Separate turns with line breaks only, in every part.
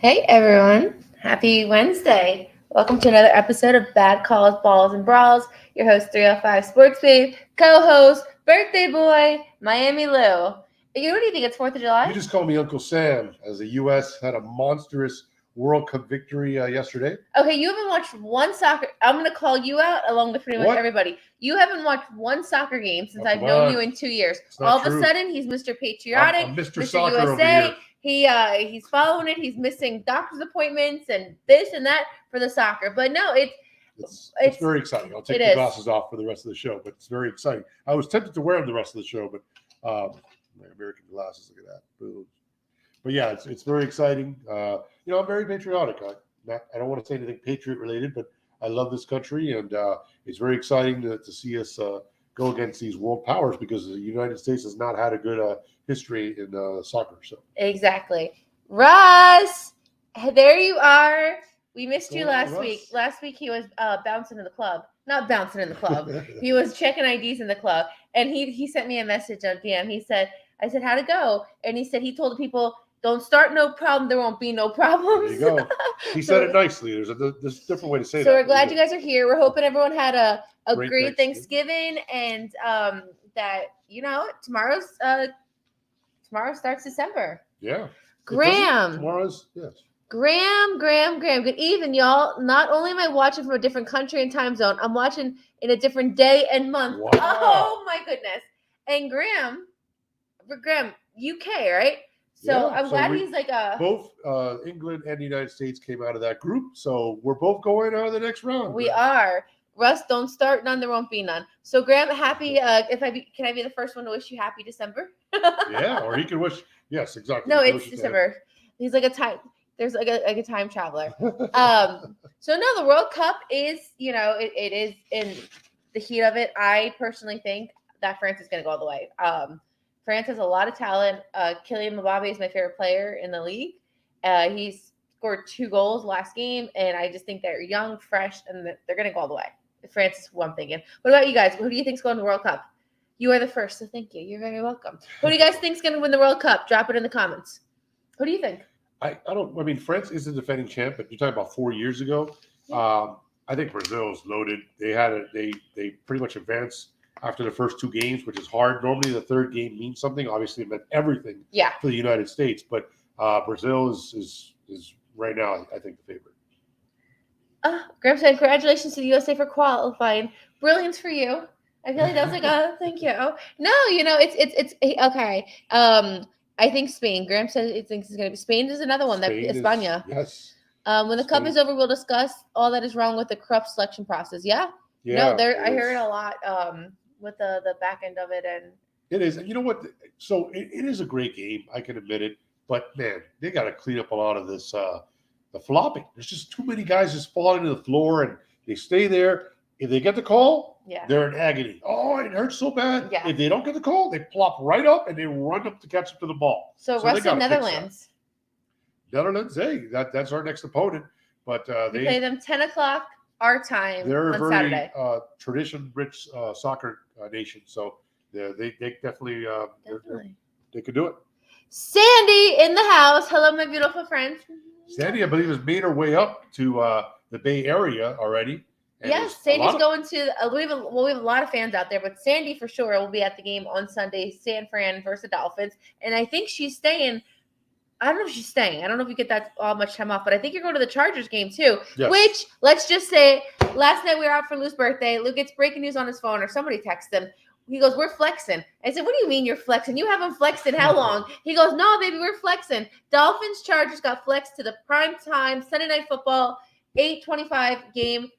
Hey everyone, happy Wednesday. Welcome to another episode of Bad Calls, Balls, and Brawls. Your host, 305 Sports Babe, co host, birthday boy, Miami Lou. You what do you think? It's 4th of
You
July?
just call me Uncle Sam, as the U.S. had a monstrous World Cup victory yesterday.
Okay, you haven't watched one soccer. I'm going to call you out along with pretty much
What?
everybody. You haven't watched one soccer game since
Oh,
I've
come
known
on.
you in 2 years.
It's not
All of a
true.
sudden, he's Mr.
I'm,
Patriotic,
I'm Mr.
Mr.
Soccer over
USA.
here.
He's following it. He's missing doctor's appointments and this and that for the soccer. But no,
It's very exciting. I'll take
it
the
is.
glasses off for the rest of the show, but it's very exciting. I was tempted to wear them the rest of the show, but my American glasses, look at that. Boom. But yeah, it's very exciting. I'm very patriotic. I don't want to say anything Patriot related, but I love this country, and it's very exciting to see us go against these world powers because the United States has not had a good history in soccer. So
Exactly. Russ, there you are. We missed you
Going on,
last
Russ?
week. Last week he was bouncing in the club. Not bouncing in the club. He was checking IDs in the club. And he sent me a message on DM. I said, how'd it go? And he said he told the people, don't start no problem, there won't be no problems.
There you go. He said it nicely. There's a different way to say that.
So we're glad you guys are here. We're hoping everyone had a
Great
great Thanksgiving and that tomorrow starts December.
Yeah.
Graham.
Tomorrow's, yes.
Graham. Good evening, y'all. Not only am I watching from a different country and time zone, I'm watching in a different day and month.
Wow.
Oh my goodness. And Graham, UK, right? So
Yeah,
I'm
so
glad
we-
he's like a.
Both England and the United States came out of that group, so we're both going out of the next round.
We are. Russ, don't start none. There won't be none. So Graham, happy. Can I be the first one to wish you happy December?
Yeah, or he can wish. Yes, exactly.
No,
He can
it's
wish us
December. He's like a time. There's like a time traveler. So no, the World Cup is, it is in the heat of it. I personally think that France is going to go all the way. France has a lot of talent. Kylian Mbappe is my favorite player in the league. He's scored 2 goals last game, and I just think they're young, fresh, and they're going to go all the way. France is who I'm thinking. What about you guys? Who do you think's going to the World Cup? You are the first, so thank you. You're very welcome. Who do you guys think's going to win the World Cup? Drop it in the comments. Who do you think?
I mean, France is the defending champ, but you're talking about 4 years ago. I think Brazil is loaded. They pretty much advanced after the first 2 games, which is hard. Normally, the third game means something. Obviously, it meant everything for the United States. But Brazil is right now, I think, the favorite.
Graham said, congratulations to the USA for qualifying. Brilliance for you. I feel like that was like, oh, thank you. No, it's okay. I think Spain. Graham said he thinks it's going to be Spain. Is another one. España.
Yes.
When the cup is over, we'll discuss all that is wrong with the corrupt selection process. Yeah.
Yeah.
No, I heard a lot with the back end of it, and
it is. And you know what? So it is a great game. I can admit it. But man, they got to clean up a lot of this. The flopping. There's just too many guys just falling to the floor, and they stay there. If they get the call, they're in agony. Oh, it hurts so bad.
Yeah.
If they don't get the call, they plop right up and they run up to catch up to the ball.
So Russia, Netherlands.
Netherlands, hey, that's our next opponent. But
they play them 10 o'clock our time
they're
on
a very
Saturday.
Tradition-rich soccer nation. So they definitely they could do it.
Sandy in the house. Hello, my beautiful friend.
Sandy, I believe, has made her way up to the Bay Area already.
Yes, Sandy's going to. We have a lot of fans out there, but Sandy for sure will be at the game on Sunday, San Fran versus the Dolphins, and I think she's staying. I don't know if she's staying. I don't know if you get that all much time off, but I think you're going to the Chargers game too.
Yes.
Which, let's just say, last night we were out for Lou's birthday. Lou gets breaking news on his phone, or somebody texts him. He goes, "We're flexing." I said, "What do you mean you're flexing? You haven't flexed in how long?" He goes, "No, baby, we're flexing." Dolphins Chargers got flexed to the prime time Sunday Night Football 8:25 game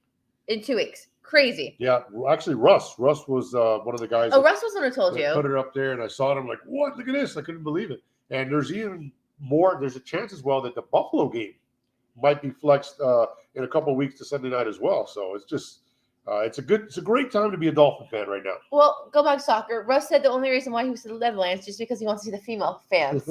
in 2 weeks. Crazy.
Yeah, actually, Russ was one of the guys.
Oh, Russ was the one who told you.
Put it up there, and I saw it. I'm like, what? Look at this! I couldn't believe it. And there's even more. There's a chance as well that the Buffalo game might be flexed in a couple of weeks to Sunday night as well. So it's just. It's a great time to be a Dolphin fan right now.
Well, go back to soccer. Russ said the only reason why he was in the Netherlands just because he wants to see the female fans.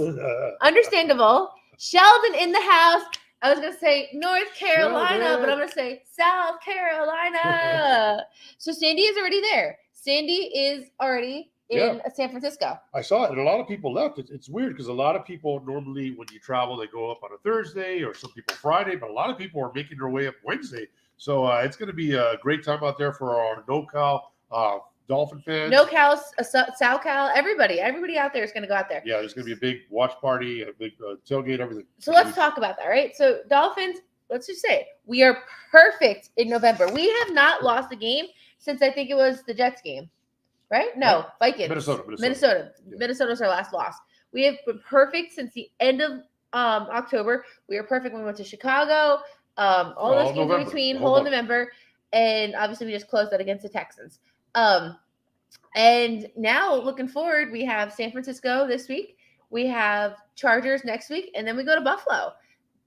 Understandable. Sheldon in the house. I was going to say North Carolina, but I'm going to say South Carolina. So Sandy is already there. Sandy is already in San Francisco.
I saw it, and a lot of people left. It's weird because a lot of people normally, when you travel, they go up on a Thursday, or some people Friday, but a lot of people are making their way up Wednesday. So it's going to be a great time out there for our NoCal Dolphin fans.
NoCal, SoCal, everybody out there is going to go out there.
Yeah, there's going to be a big watch party, a big tailgate, everything.
So let's talk about that, right? So Dolphins, let's just say we are perfect in November. We have not lost a game since I think it was the Jets game, right? No, Vikings.
Minnesota.
Yeah. Minnesota's our last loss. We have been perfect since the end of October. We were perfect when we went to Chicago. All those games in between, whole November, and obviously we just closed that against the Texans. And now looking forward, we have San Francisco this week. We have Chargers next week, and then we go to Buffalo.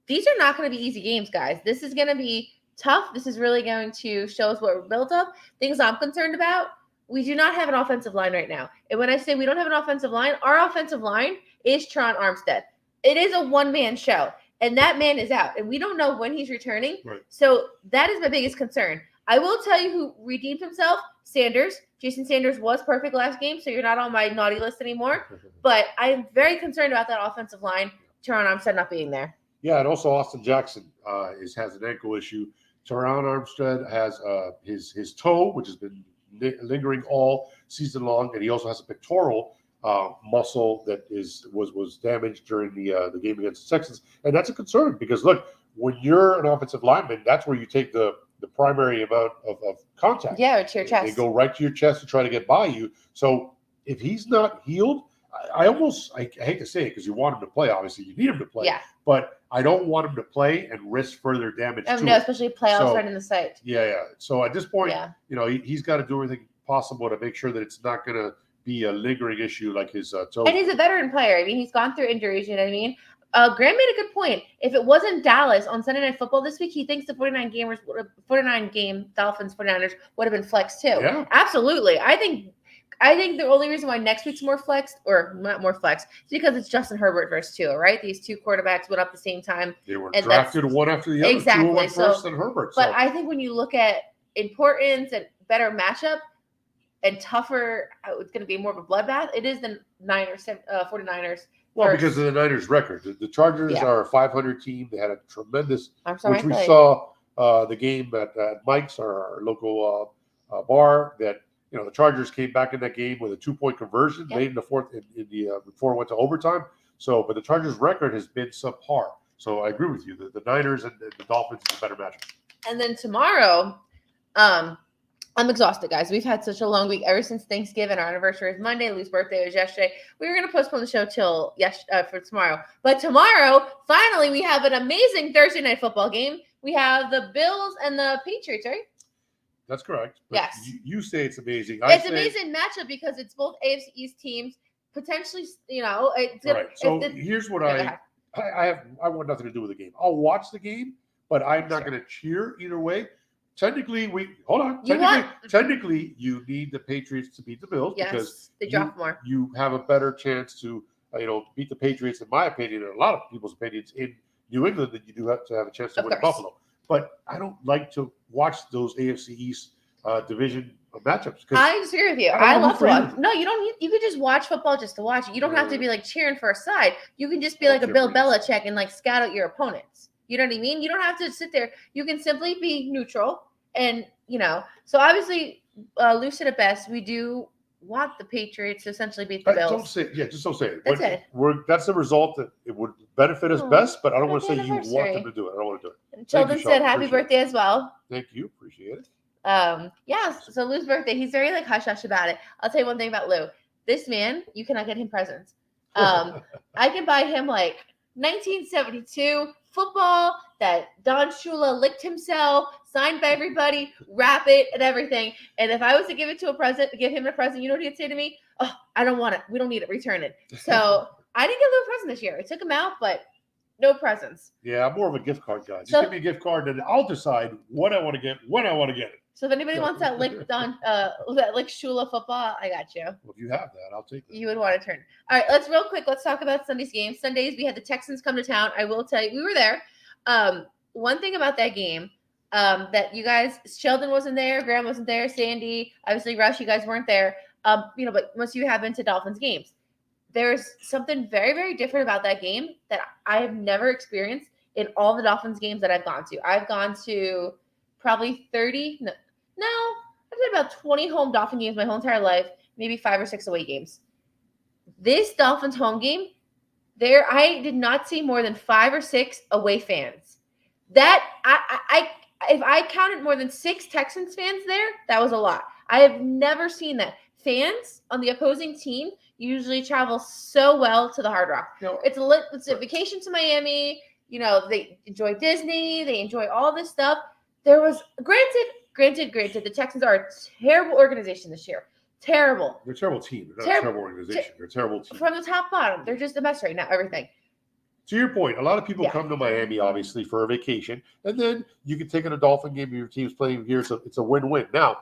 These are not going to be easy games, guys. This is going to be tough. This is really going to show us what we're built of. Things I'm concerned about, we do not have an offensive line right now. And when I say we don't have an offensive line, our offensive line is Teron Armstead. It is a one-man show, and that man is out, and we don't know when he's returning.
Right.
So that is my biggest concern. I will tell you who redeemed himself, Sanders. Jason Sanders was perfect last game, so you're not on my naughty list anymore. But I'm very concerned about that offensive line, Teron Armstead not being there.
Yeah, and also Austin Jackson has an ankle issue. Teron Armstead has his toe, which has been lingering all season long, and he also has a pectoral muscle that was damaged during the game against the Texans, and that's a concern because look, when you're an offensive lineman, that's where you take the primary amount of contact.
Yeah, or to your chest.
They go right to your chest to try to get by you. So if he's not healed, I hate to say it because you want him to play. Obviously, you need him to play.
Yeah.
But I don't want him to play and risk further damage.
No, especially playoffs right in the sight.
Yeah. So at this point, he's got to do everything possible to make sure that it's not going to be a lingering issue like his toe.
And he's a veteran player. I mean, he's gone through injuries. You know what I mean? Graham made a good point. If it wasn't Dallas on Sunday Night Football this week, he thinks the 49-game Dolphins 49ers would have been flexed too.
Yeah.
Absolutely. I think the only reason why next week's more flexed, or not more flexed, is because it's Justin Herbert versus Tua, right? These two quarterbacks went up at the same time.
They were drafted one after the other.
Exactly.
Tua went first and Herbert.
But I think when you look at importance and better matchup and tougher, it's going to be more of a bloodbath. It is the 49ers.
Well, because of the Niners' record. The Chargers are a 500 team. They had a tremendous, which we saw the game at Mike's, our local bar, that the Chargers came back in that game with a 2-point conversion late in the fourth, before it went to overtime. So, but the Chargers' record has been subpar. So I agree with you. The Niners and the Dolphins is a better matchup.
And then tomorrow, I'm exhausted, guys. We've had such a long week ever since Thanksgiving. Our anniversary is Monday. Lou's birthday was yesterday. We were going to postpone the show till for tomorrow. But tomorrow, finally, we have an amazing Thursday night football game. We have the Bills and the Patriots, right?
That's correct. But
yes.
You say it's amazing.
It's an amazing matchup because it's both AFC East teams. Potentially, it's
right. So here's what I want nothing to do with the game. I'll watch the game, but I'm not going to cheer either way. Technically, Technically, you need the Patriots to beat the Bills because
they drop more.
You have a better chance to, beat the Patriots, in my opinion, and a lot of people's opinions, in New England than you do have to have a chance to win Buffalo. But I don't like to watch those AFC East division matchups.
I disagree with you. I love to watch. No, you don't need. You could just watch football just to watch it. You don't have to be like cheering for a side. You can just be like a Bill Belichick and like scout out your opponents. You know what I mean? You don't have to sit there. You can simply be neutral. And, so obviously, Lou said it best. We do want the Patriots to essentially beat the Bills.
Just don't say it.
That's it.
That's the result that it would benefit us best, but I don't want to say you want them to do it. I don't want to do it.
And Children said happy birthday as well.
Thank you. Appreciate it.
So Lou's birthday, he's very hush-hush about it. I'll tell you one thing about Lou. This man, you cannot get him presents. I can buy him 1972 football that Don Shula licked himself, signed by everybody, wrap it and everything. And if I was to give him a present, you know what he'd say to me? Oh, I don't want it. We don't need it. Return it. So I didn't get Lou a present this year. I took him out, but no presents.
Yeah, I'm more of a gift card guy. Just give me a gift card and I'll decide what I want to get, when I want to get it.
So if anybody wants that lick Shula football, I got you.
Well, if you have that, I'll take that.
You would want to turn. All right, let's talk about Sunday's game. Sundays, we had the Texans come to town. I will tell you, we were there. One thing about that game, that you guys, Sheldon wasn't there, Graham wasn't there, Sandy, obviously Rush, you guys weren't there. But once you have been to Dolphins games, there's something very, very different about that game that I have never experienced in all the Dolphins games that I've gone to. I've gone to probably 30, no, I've been about 20 home Dolphin games my whole entire life, maybe 5 or 6 away games. This Dolphins home game, I did not see more than 5 or 6 away fans. That if I counted more than 6 Texans fans there, that was a lot. I have never seen that. Fans on the opposing team usually travel so well to the Hard Rock. It's a vacation to Miami. They enjoy Disney. They enjoy all this stuff. There was granted, the Texans are a terrible organization this year. Terrible.
They're a terrible team. They're not a terrible organization. They're a terrible team.
From the top to bottom, they're just a mess right now. Everything.
To your point, a lot of people come to Miami, obviously, for a vacation, and then you can take in a Dolphin game if your team's playing here. So it's a win-win. Now,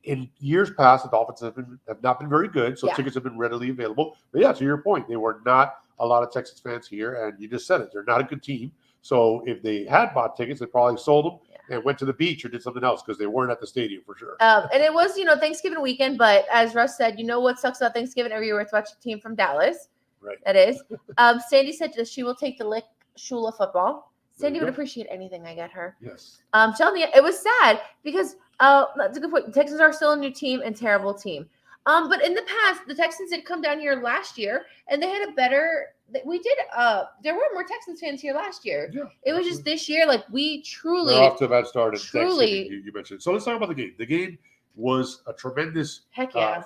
in years past, the Dolphins have not been very good, so tickets have been readily available. But to your point, they were not a lot of Texas fans here, and you just said it. They're not a good team. So if they had bought tickets, they probably sold them and went to the beach or did something else because they weren't at the stadium for sure.
And it was, Thanksgiving weekend, but as Russ said, what sucks about Thanksgiving every year to watch a team from Dallas.
Right.
That is. Sandy said that she will take the Lick Shula football. Sandy would appreciate anything I get her.
Yes.
Tell me, it was sad because that's a good point. The Texans are still a new team and terrible team. But in the past, the Texans did come down here last year, and they had a better. We did. There were more Texans fans here last year. Yeah, it was just this year, like we truly.
They're off to a bad start.
Truly,
you mentioned. So let's talk about the game. The game was a tremendous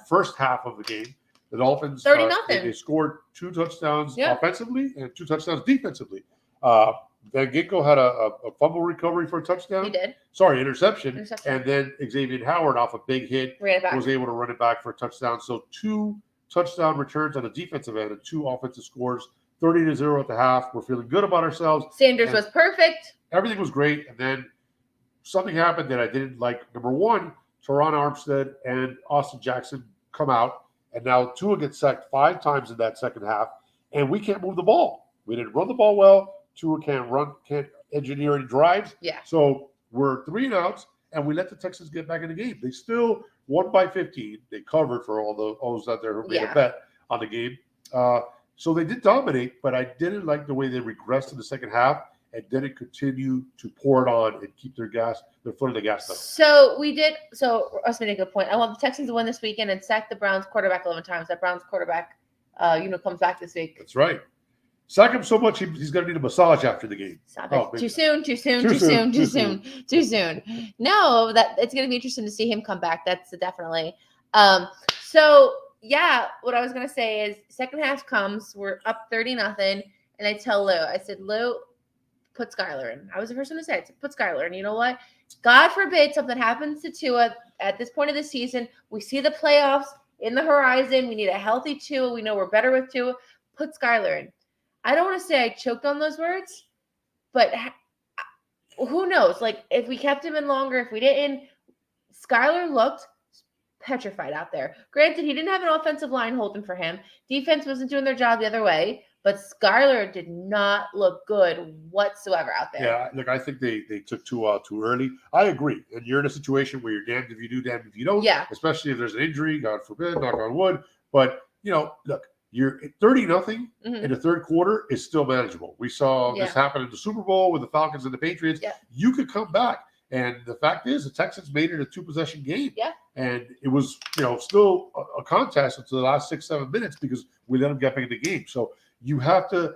first half of the game. The Dolphins
30-0.
They scored 2 touchdowns offensively and 2 touchdowns defensively. Van Ginkel had a fumble recovery for a touchdown.
He did.
Sorry, interception. And then Xavier Howard, off a big hit, was able to run it back for a touchdown. So 2 touchdown returns on the defensive end and 2 offensive scores. 30-0 at the half. We're feeling good about ourselves.
Sanders was perfect.
Everything was great. And then something happened that I didn't like. Number one, Teron Armstead and Austin Jackson come out. And now Tua gets sacked 5 times in that second half. And we can't move the ball. We didn't run the ball well. Tua can't engineer any drives.
Yeah.
So we're 3 and outs, and we let the Texans get back in the game. They still won by 15. They covered for all those out there who made a bet on the game. So they did dominate, but I didn't like the way they regressed in the second half and didn't continue to pour it on and keep their foot on the gas pedal.
So Russ made a good point. I want the Texans to win this weekend and sack the Browns quarterback 11 times. That Browns quarterback, comes back this week.
That's right. Sack him so much he's going to need a massage after the game.
Stop it. Too soon. No, that it's going to be interesting to see him come back. That's definitely. What I was going to say is second half comes, we're up 30-0, and I tell Lou, I said, Lou, put Skylar in. I was the first one to say it. Put Skylar in. You know what? God forbid something happens to Tua at this point of the season. We see the playoffs in the horizon. We need a healthy Tua. We know we're better with Tua. Put Skylar in. I don't want to say I choked on those words, but who knows? Like, if we kept him in longer, if we didn't, Skylar looked petrified out there. Granted, he didn't have an offensive line holding for him. Defense wasn't doing their job the other way, but Skylar did not look good whatsoever out there.
Yeah, look, I think they took Tua out too early. I agree. And you're in a situation where you're damned if you do, damned if you don't.
Yeah.
Especially if there's an injury, God forbid, knock on wood. But, look. You're 30-0 in the third quarter is still manageable. We saw this happen in the Super Bowl with the Falcons and the Patriots. Yeah. You could come back. And the fact is the Texans made it a 2-possession game.
Yeah.
And it was, still a contest until the last 6-7 minutes because we let them get back in the game. So you have to,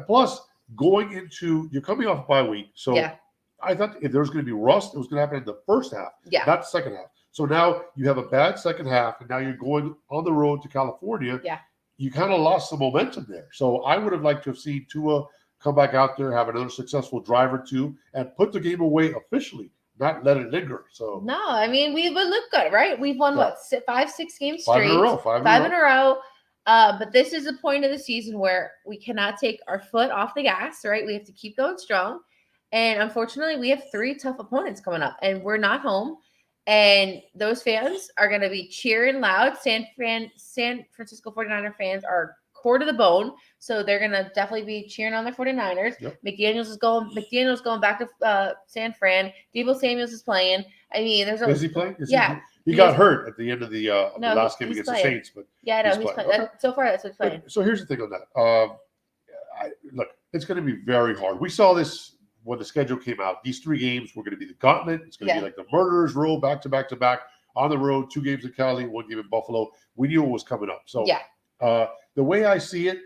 plus you're coming off a bye week. So I thought if there was going to be rust, it was going to happen in the first half, not the second half. So now you have a bad second half, and now you're going on the road to California.
Yeah.
You kind of lost some momentum there. So I would have liked to have seen Tua come back out there, have another successful drive or two, and put the game away officially, not let it linger. So
no, I mean, we would look good, right? We've won 5-6 games straight.
5 in a row.
5 in a row. But this is a point of the season where we cannot take our foot off the gas, right? We have to keep going strong. And unfortunately, we have 3 tough opponents coming up, and we're not home. And those fans are going to be cheering loud. San Francisco 49er fans are core to the bone, so they're going to definitely be cheering on their 49ers. Yep. McDaniel's going back to San Fran. Deebo Samuels is playing. I mean,
is he playing? He got hurt at the end of the
No,
last game
he's
against
playing.
the Saints, but
Yeah, I know
he's
he's
playing.
playing.
Okay.
So far, that's what he's playing.
So here's the thing on that. Look, it's going to be very hard. We saw this when the schedule came out. These 3 games were going to be the gauntlet. It's going to be like the murderer's row, back to back to back, on the road, 2 games in Cali, 1 game in Buffalo. We knew it was coming up. So the way I see it,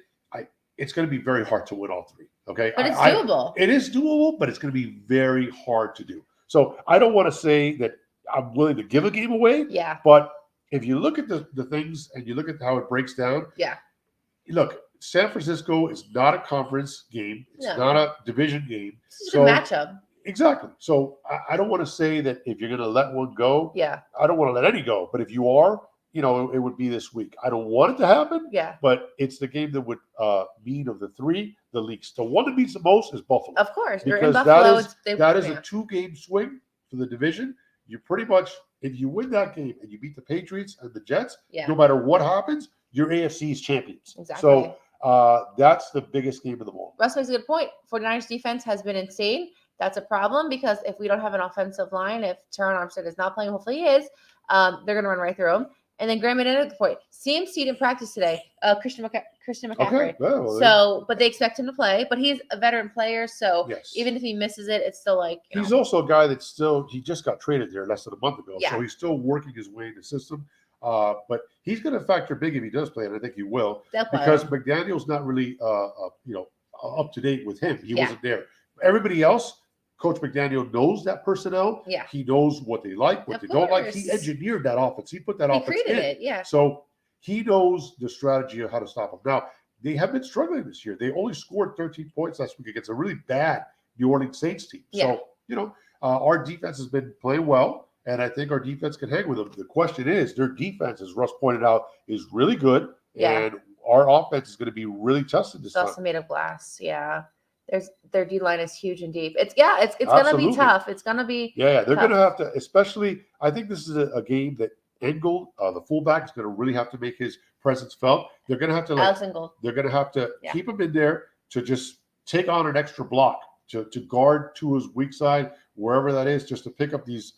it's going to be very hard to win all 3. Okay,
but it's doable.
It is doable, but it's going to be very hard to do. So I don't want to say that I'm willing to give a game away.
Yeah.
But if you look at the things and you look at how it breaks down.
Yeah.
Look, San Francisco is not a conference game. It's not a division game.
It's a good matchup.
Exactly. So I don't want to say that if you're going to let one go.
Yeah.
I don't want to let any go. But if you are, it would be this week. I don't want it to happen.
Yeah.
But it's the game that would mean of the 3 the least. The one that means the most is Buffalo.
Of course.
Because
Buffalo,
that is a 2-game swing for the division. You pretty much, if you win that game and you beat the Patriots and the Jets, no matter what happens, your AFC is champions.
Exactly.
So that's the biggest game of them all.
Russ makes a good point. 49ers defense has been insane. That's a problem because if we don't have an offensive line, if Teron Armstead is not playing, hopefully he is, they're going to run right through him. And then Graham made another point. CMC didn't practice today. Christian McCaffrey.
Okay. Well,
but they expect him to play. But he's a veteran player, so even if he misses it, it's still like
he's also a guy that's he just got traded there less than a month ago,
Yeah.
so he's still working his way in the system. But he's going to factor big if he does play, and I think he will, because McDaniel's not really up to date with him. He wasn't there. Everybody else, Coach McDaniel knows that personnel.
Yeah.
He knows what they like, what they don't like. He engineered that offense. He put that offense in.
It, yeah.
So he knows the strategy of how to stop them. Now, they have been struggling this year. They only scored 13 points last week against a really bad New Orleans Saints team.
Yeah.
So, our defense has been playing well, and I think our defense can hang with them. The question is, their defense, as Russ pointed out, is really good.
Yeah.
And our offense is going to be really tested this time.
It's also made of glass. Yeah. Their D line is huge and deep. It's gonna be tough. It's gonna be
they're gonna have to, especially I think this is a game that Engel, the fullback, is gonna really have to make his presence felt. They're gonna have to they're gonna have to keep him in there to just take on an extra block to guard Tua's weak side, wherever that is, just to pick up these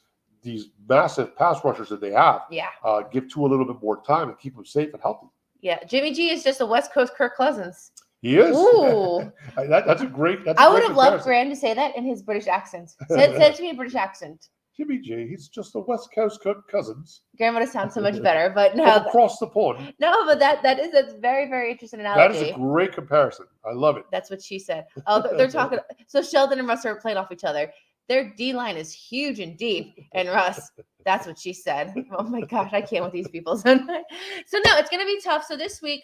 massive pass rushers that they have.
Yeah.
Give Tua a little bit more time and keep him safe and healthy.
Yeah. Jimmy G is just a West Coast Kirk Cousins.
He is.
Ooh.
That's a great.
I would have loved Graham to say that in his British accent. Say it to me in British accent.
Jimmy G, he's just a West Coast Kirk Cousins.
Graham would have sounded so much better, but no.
From across the pond.
No, but that's very, very interesting analogy.
That is a great comparison. I love it.
That's what she said. Oh, they're talking. So Sheldon and Russ are playing off each other. Their D line is huge and deep, and Russ. That's what she said. Oh my gosh, I can't with these people. So no, it's gonna be tough. So this week,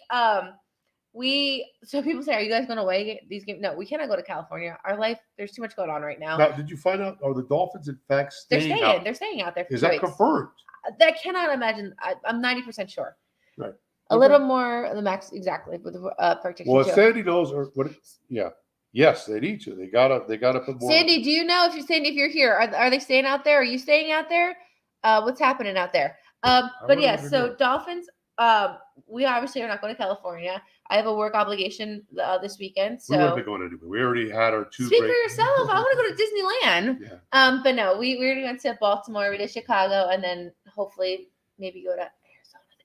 so people say, are you guys going away these games? No, we cannot go to California. Our life, there's too much going on right now.
Now, did you find out? Are the Dolphins in fact staying out?
They're staying out there. For
is
2
that
weeks.
confirmed?
I cannot imagine. I'm 90% sure.
Right.
A little more the max exactly with the protection.
Well, Sandy knows, or what? Yeah. Yes, they need to. They gotta put more.
Sandy, do you know if you're here? Are they staying out there? Are you staying out there? What's happening out there? But yeah, so Dolphins. We obviously are not going to California. I have a work obligation this weekend. So
we wouldn't be going anywhere. We already had our 2.
Speak for yourself. I want to go to Disneyland. Yeah. But no, we already went to Baltimore. We did Chicago, and then hopefully maybe go to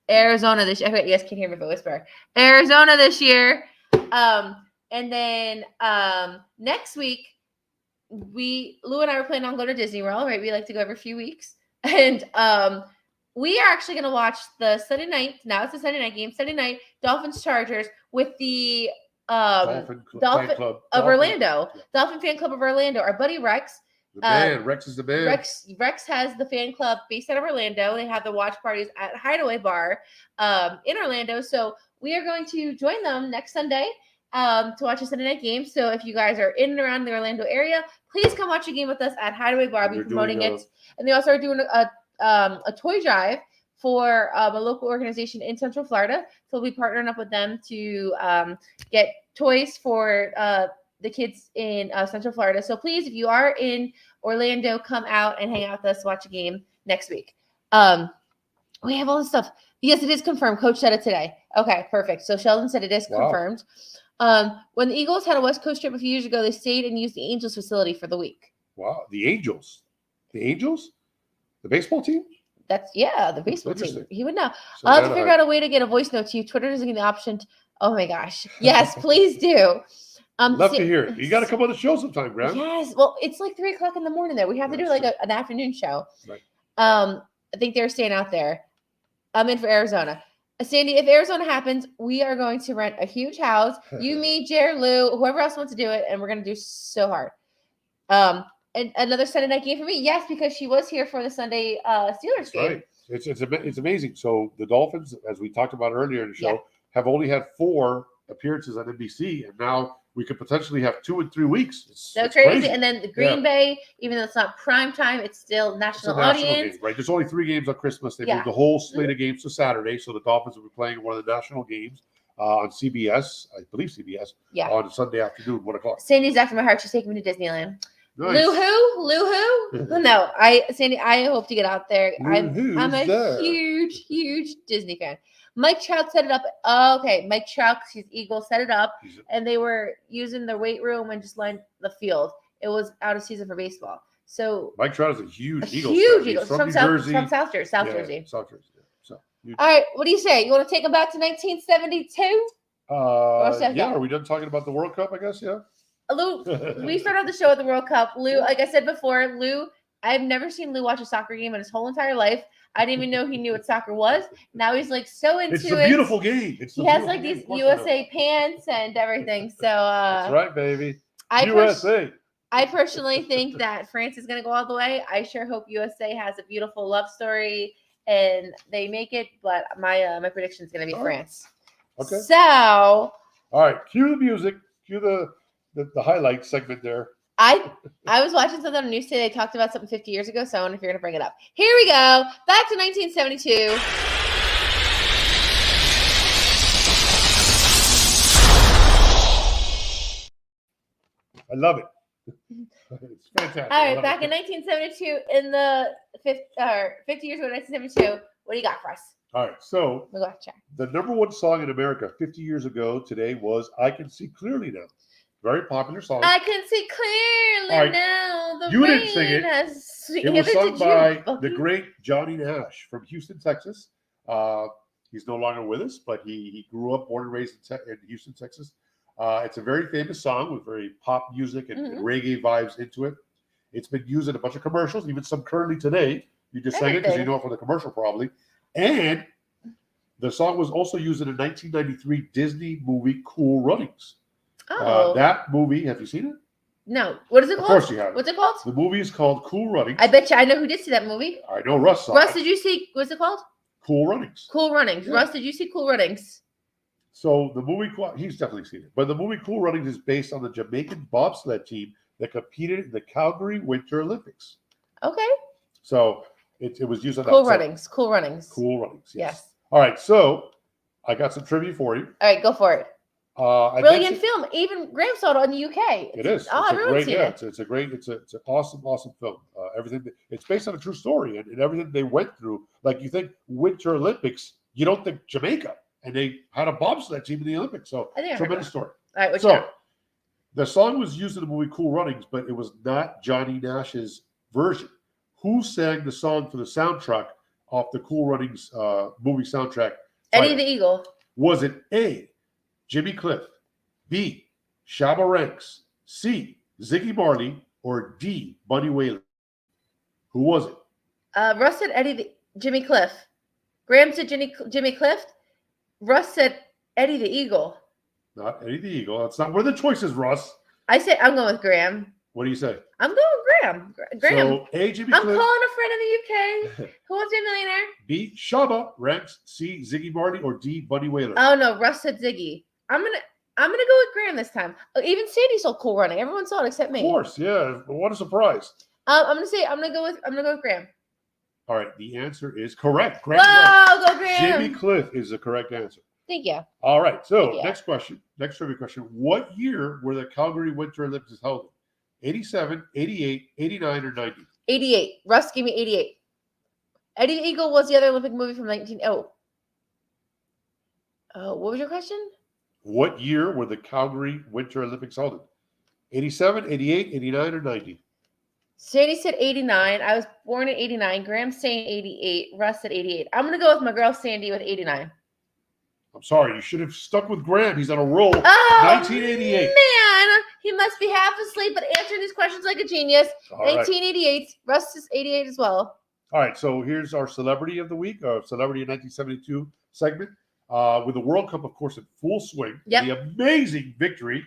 Arizona this year. You guys can hear me if I whisper. Arizona this year. And then next week, Lou and I were planning on going to Disney World, right? We like to go every few weeks. And we are actually going to watch the Sunday night. Now it's a Sunday night game. Sunday night, Dolphins Chargers with the Dolphin Club of Orlando. Yeah. Dolphin Fan Club of Orlando. Our buddy Rex.
The man. Rex is the man.
Rex has the fan club based out of Orlando. They have the watch parties at Hideaway Bar in Orlando. So we are going to join them next Sunday to watch a Sunday night game. So if you guys are in and around the Orlando area, please come watch a game with us at Hideaway Bar. We'll be promoting it. And they also are doing a toy drive for a local organization in Central Florida. So we'll be partnering up with them to get toys for the kids in Central Florida. So please, if you are in Orlando, come out and hang out with us, watch a game next week. We have all this stuff. Yes, it is confirmed. Coach said it today. Okay, perfect. So Sheldon said it is confirmed. When the Eagles had a West Coast trip a few years ago, they stayed and used the Angels facility for the week.
Wow. The Angels? The Angels? The baseball team?
That's the baseball team.
Interesting.
He would know.
So
I'll have to
Anaheim.
figure out a way to get a voice note to you. Twitter doesn't give me the option. Oh my gosh. Yes, please do.
Love to hear it. You got to come on the show sometime, Graham.
Yes. Well, it's like 3:00 in the morning there. We have to do like an afternoon show.
Right.
I think they're staying out there. I'm in for Arizona. Sandy, if Arizona happens, we are going to rent a huge house. You, me, Jared, Lou, whoever else wants to do it, and we're going to do so hard. And another Sunday night game for me. Yes, because she was here for the Sunday Steelers game.
Right. It's amazing. So the Dolphins, as we talked about earlier in the show, have only had 4 appearances on NBC, and now we could potentially have 2 in 3 weeks. It's crazy.
And then the Green Bay, even though it's not prime time, it's still national audience.
Game, right? There's only 3 games on Christmas. They moved the whole slate of games to Saturday, so the Dolphins will be playing one of the national games on CBS, I believe CBS, on Sunday afternoon, 1:00.
Sandy's after my heart. She's taking me to Disneyland.
Nice.
Lou who? No, Sandy, I hope to get out there. I'm a huge Disney fan. Mike Trout set it up. Oh, okay, Mike Trout, he's Eagles, set it up, and they were using the weight room and just lined the field. It was out of season for baseball. So
Mike Trout is a huge Eagles
fan.
He's from New
Jersey. From South Jersey.
South Jersey. Yeah. So,
all right, what do you say? You want to take him back to 1972?
Are we done talking about the World Cup, I guess? Yeah.
Lou, we started off the show with the World Cup. Lou, like I said before, I've never seen Lou watch a soccer game in his whole entire life. I didn't even know he knew what soccer was. Now he's like so into it.
It's a beautiful game.
He has like these USA pants and everything. So
that's right, baby.
USA. I personally think that France is going to go all the way. I sure hope USA has a beautiful love story and they make it. But my prediction is going to be France.
Okay.
So, all
right, cue the music. Cue the highlight segment there.
I was watching something on the news today. They talked about something 50 years ago, so I wonder if you're going to bring it up. Here we go. Back to 1972.
I love it. It's fantastic.
All right, back in 1972, in the 50 years ago, 1972, what do you got for us?
All right, so
we'll go check.
The #1 song in America 50 years ago today was "I Can See Clearly Now." Very popular song.
I can see clearly now.
You didn't sing it. It was sung by the great Johnny Nash from Houston, Texas. He's no longer with us, but he grew up, born and raised in Houston, Texas. It's a very famous song with very pop music and reggae vibes into it. It's been used in a bunch of commercials, even some currently today. You just sang it because you know it from the commercial probably. And the song was also used in a 1993 Disney movie, Cool Runnings.
Oh.
That movie, have you seen it?
No. What is it called?
Of course you have.
What's it called?
The movie is called Cool Runnings.
I bet you I know who did see that movie.
I know Russ saw
Russ, did you see, what's it called?
Cool Runnings.
Cool Runnings. Yeah. Russ, did you see Cool Runnings?
So the movie, he's definitely seen it. But the movie Cool Runnings is based on the Jamaican bobsled team that competed in the Calgary Winter Olympics.
Okay.
So it was used on
Cool Runnings. Cool Runnings.
Cool Runnings, yes. All right, so I got some trivia for you.
All right, go for it. Brilliant film. Even Graham saw it on the UK.
It is. It's a great. It's an awesome film. Everything. It's based on a true story and everything they went through. Like you think Winter Olympics, you don't think Jamaica, and they had a bobsled team in the Olympics. So tremendous story.
All right.
So the song was used in the movie Cool Runnings, but it was not Johnny Nash's version. Who sang the song for the soundtrack off the Cool Runnings movie soundtrack?
Eddie the Eagle.
Was it A, Jimmy Cliff, B, Shabba Ranks, C, Ziggy Marley, or D, Bunny Wailer? Who was it?
Russ said Jimmy Cliff. Graham said Jimmy Cliff. Russ said Eddie the Eagle.
Not Eddie the Eagle. That's not one of the choices, Russ.
I said I'm going with Graham.
What do you say?
I'm going with Graham. Graham.
So A, Jimmy
I'm
Cliff.
calling a friend in the UK. Who wants to be a millionaire?
B, Shabba Ranks, C, Ziggy Marley, or D, Bunny Wailer?
Oh no, Russ said Ziggy. I'm gonna go with Graham this time. Even Sandy saw Cool Running. Everyone saw it except me.
Of course, yeah. What a surprise.
I'm gonna go with Graham.
All right, the answer is correct.
Graham. Whoa, go Graham.
Jimmy Cliff is the correct answer.
Thank you.
All right, so next trivia question. What year were the Calgary Winter Olympics held? 87, 88, 89, or 90?
88. Russ, give me 88. Eddie the Eagle was the other Olympic movie from 19... what was your question?
What year were the Calgary Winter Olympics held? 87, 88, 89, or 90?
Sandy said 89. I was born in 89. Graham's saying 88. Russ said 88. I'm going to go with my girl Sandy with 89.
I'm sorry. You should have stuck with Graham. He's on a roll.
Oh,
1988.
man. He must be half asleep, but answering these questions like a genius.
All right.
1988. Russ is 88 as well.
All right. So here's our celebrity of the week, our celebrity of 1972 segment. With the World Cup, of course, in full swing.
Yep.
The amazing victory,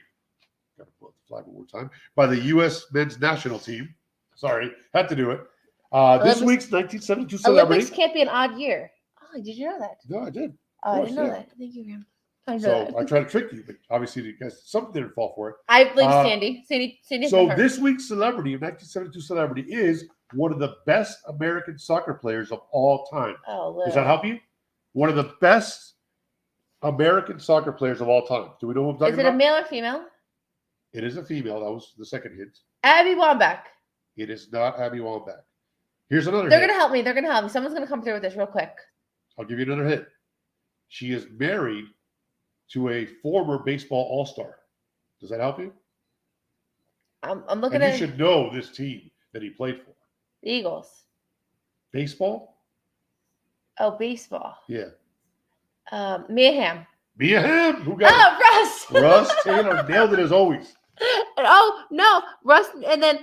got to pull up the flag one more time, by the U.S. men's national team. Sorry, had to do it. This week's 1972 celebrity.
Olympics can't be an odd year. Oh, did you know that?
No, I did.
Oh, I
course,
didn't know
yeah.
that. Thank you, Graham. I didn't know
So
that.
I tried to trick you, but obviously you guys something didn't fall for it.
I believe Sandy. Sandy.
So this week's celebrity, 1972 celebrity, is one of the best American soccer players of all time.
Oh,
Does that help you? One of the best American soccer players of all time. Do we know what I'm talking
Is it
about?
a male or female?
It is a female. That was the second hint.
Abby Wambach.
It is not Abby Wambach. Here's another
They're
hint.
going to help me. They're going to help me. Someone's going to come through with this real quick.
I'll give you another hint. She is married to a former baseball all-star. Does that help you?
I'm looking
And
at
you should know this team that he played for.
the Eagles.
Baseball?
Oh, baseball.
Yeah.
Mia Hamm.
Mia Hamm. Who got
Oh,
it?
Russ.
Russ Taylor nailed it as always.
Oh, no. Russ. And then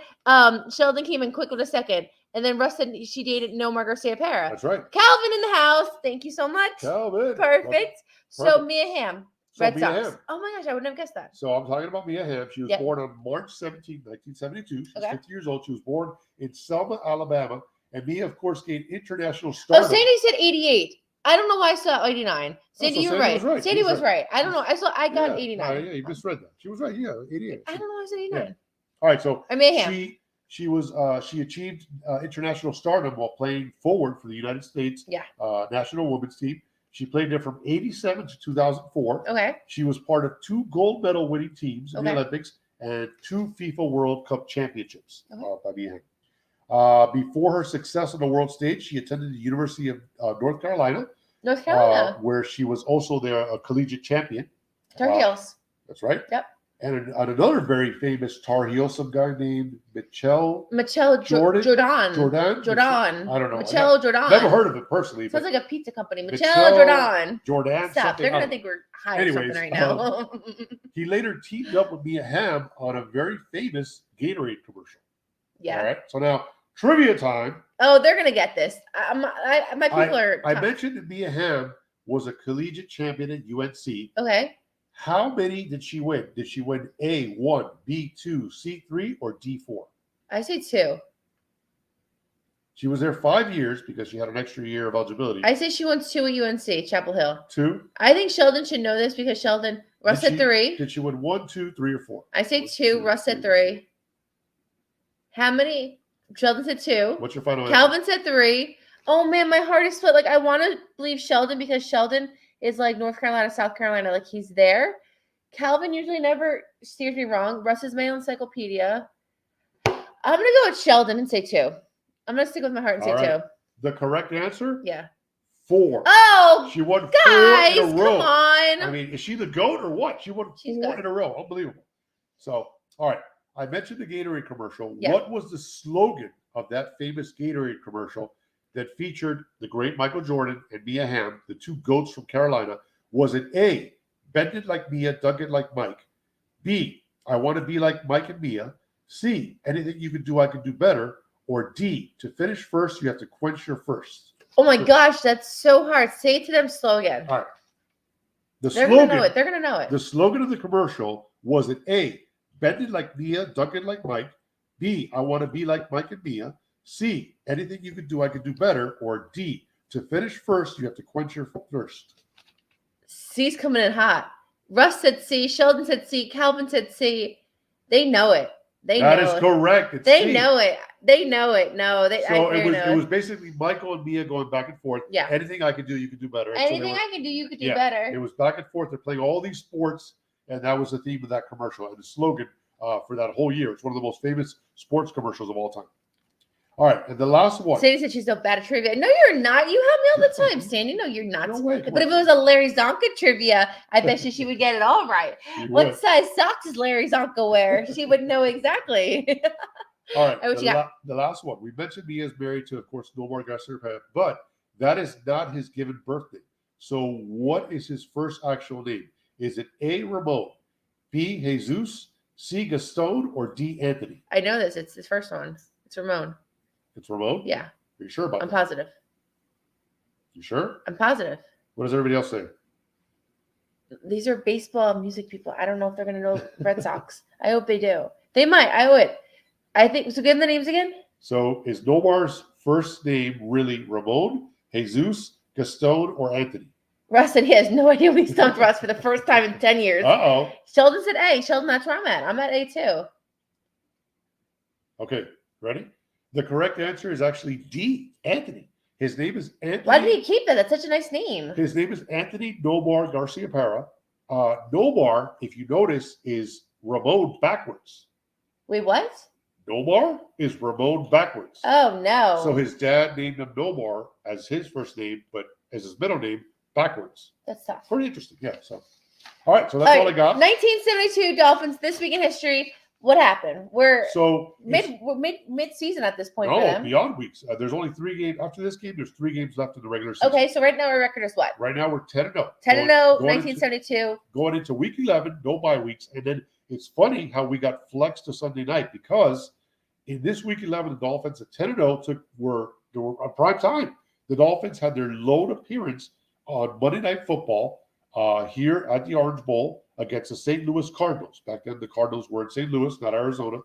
Sheldon came in quick with a second. And then Russ said she dated Nomar Garcia-Pera.
That's right.
Calvin in the house. Thank you so much.
Calvin.
Perfect. So
Perfect.
Mia Hamm.
So
Red
Mia
Sox.
Hamm.
Oh my gosh, I wouldn't have guessed that.
So I'm talking about Mia Hamm. She was
Yep.
born on March 17, 1972. She's
Okay.
50 years old. She was born in Selma, Alabama. And Mia, of course, gained international
Oh,
stardom.
Sandy said 88. I don't know why I saw 89. Sandy,
so
you were
Sandy
right.
was right.
Sandy
He was
was right. I don't know. I got 89.
Yeah, you misread that. She was right. Yeah, 88.
I don't know why I said 89.
Yeah. All right, so
I Mia Hamm.
she achieved international stardom while playing forward for the United States national women's team. She played there from 87 to 2004.
Okay.
She was part of 2 gold medal winning teams in the
Okay.
Olympics and 2 FIFA World Cup championships
Okay.
by Mia Hamm. Before her success on the world stage, she attended the University of North Carolina,
North Carolina.
where she was also a collegiate champion.
Tar Heels.
That's right.
Yep.
And on another very famous Tar Heel, some guy named Michelle
Michelle
Jordan.
Jordan.
I don't know.
Michelle Jordan.
Never heard of it personally.
Sounds
But
like a pizza company. Michelle Jordan.
Jordan.
Stop. They're
I
going to
don't
think we're high or something right
Anyways,
now.
He later teamed up with Mia Hamm on a very famous Gatorade commercial.
Yeah.
All right. So now, trivia time.
Oh, they're going to get this. My people are.
I mentioned that Mia Hamm was a collegiate champion at UNC.
Okay.
How many did she win? Did she win A1, B2, C3, or D4?
I say 2.
She was there 5 years because she had an extra year of eligibility.
I say she won 2 at UNC, Chapel Hill.
2.
I think Sheldon should know this because Russ said 3.
Did she win 1, 2, 3, or 4?
I say 2. Russ said 3. How many? Sheldon said 2.
What's your final answer?
Calvin said 3. Oh man, my heart is split. Like I want to believe Sheldon because Sheldon is like North Carolina, South Carolina. Like he's there. Calvin usually never steers me wrong. Russ is my encyclopedia. I'm gonna go with Sheldon and say 2. I'm gonna stick with my heart and say 2.
The correct answer?
Yeah.
4.
Oh,
She won 4
guys,
in a row.
come on.
I mean, is she the GOAT or what? She won 4 in a row. Unbelievable. So, all right. I mentioned the Gatorade commercial.
Yeah.
What was the slogan of that famous Gatorade commercial that featured the great Michael Jordan and Mia Hamm, the 2 GOATs from Carolina? Was it A, bend it like Mia, dug it like Mike? B, I want to be like Mike and Mia? C, anything you can do, I can do better? Or D, to finish first, you have to quench your thirst?
Oh my gosh, that's so hard. Say it to them slow again.
All right.
They're gonna know it. They're gonna know it.
The slogan of the commercial was it A, bend it like Mia, dug it like Mike? B, I want to be like Mike and Mia? C, anything you can do, I can do better? Or D, to finish first, you have to quench your thirst?
C's coming in hot. Russ said C. Sheldon said C. Calvin said C. They know it.
That is correct. It's
They
C.
know it. They know it. No, they.
So
I
it was basically Michael and Mia going back and forth.
Yeah.
Anything I could do, you could do better. And so
anything I can do, you could do
It
better.
was back and forth. They're playing all these sports, and that was the theme of that commercial and the slogan for that whole year. It's one of the most famous sports commercials of all time. All right, and the last one.
Sandy said she's so bad at trivia. No, you're not. You have me all the time, Sandy. No, you're not.
No way,
But if it was a Larry Zonka trivia, I bet she would get it all right.
She
What
would.
size socks does Larry Zonka wear? She would know exactly.
All right.
Oh, what you got?
The last one. We mentioned he is married to, of course, Nomar Garcia, but that is not his given birthday. So what is his first actual name? Is it A, Ramon, B, Jesus, C, Gaston, or D, Anthony?
I know this. It's his first one. It's Ramon.
It's Ramon?
Yeah.
Are you sure about
I'm
that?
positive.
You sure?
I'm positive.
What does everybody else say?
These are baseball and music people. I don't know if they're going to know Red Sox. I hope they do. They might. I would. I think so. Give them the names again.
So is Nomar's first name really Ramon, Jesus, Gaston, or Anthony?
Russ said he has no idea when he stumped Russ for the first time in 10 years.
Uh-oh.
Sheldon said A. Sheldon, that's where I'm at. I'm at A too.
Okay, ready? The correct answer is actually D, Anthony. His name is Anthony.
Why did he keep that? That's such a nice name.
His name is Anthony Nomar Garcia Parra. Nomar, if you notice, is Ramon backwards.
Wait, what?
Nomar is Ramon backwards.
Oh, no.
So his dad named him Nomar as his first name, but as his middle name backwards.
That's tough.
Pretty interesting, yeah. So, all right, so that's all I got.
1972 Dolphins, this week in history. What happened? We're mid-season at this point for them.
Beyond weeks. There's only 3 games. After this game, there's 3 games left in the regular season.
Okay, so right now our record is what?
Right now we're 10-0.
10-0, 1972.
Going into week 11, no bye weeks. And then it's funny how we got flexed to Sunday night because in this week 11, the Dolphins at 10-0 were on prime time. The Dolphins had their lone appearance on Monday Night Football here at the Orange Bowl against the St. Louis Cardinals. Back then, the Cardinals were in St. Louis, not Arizona.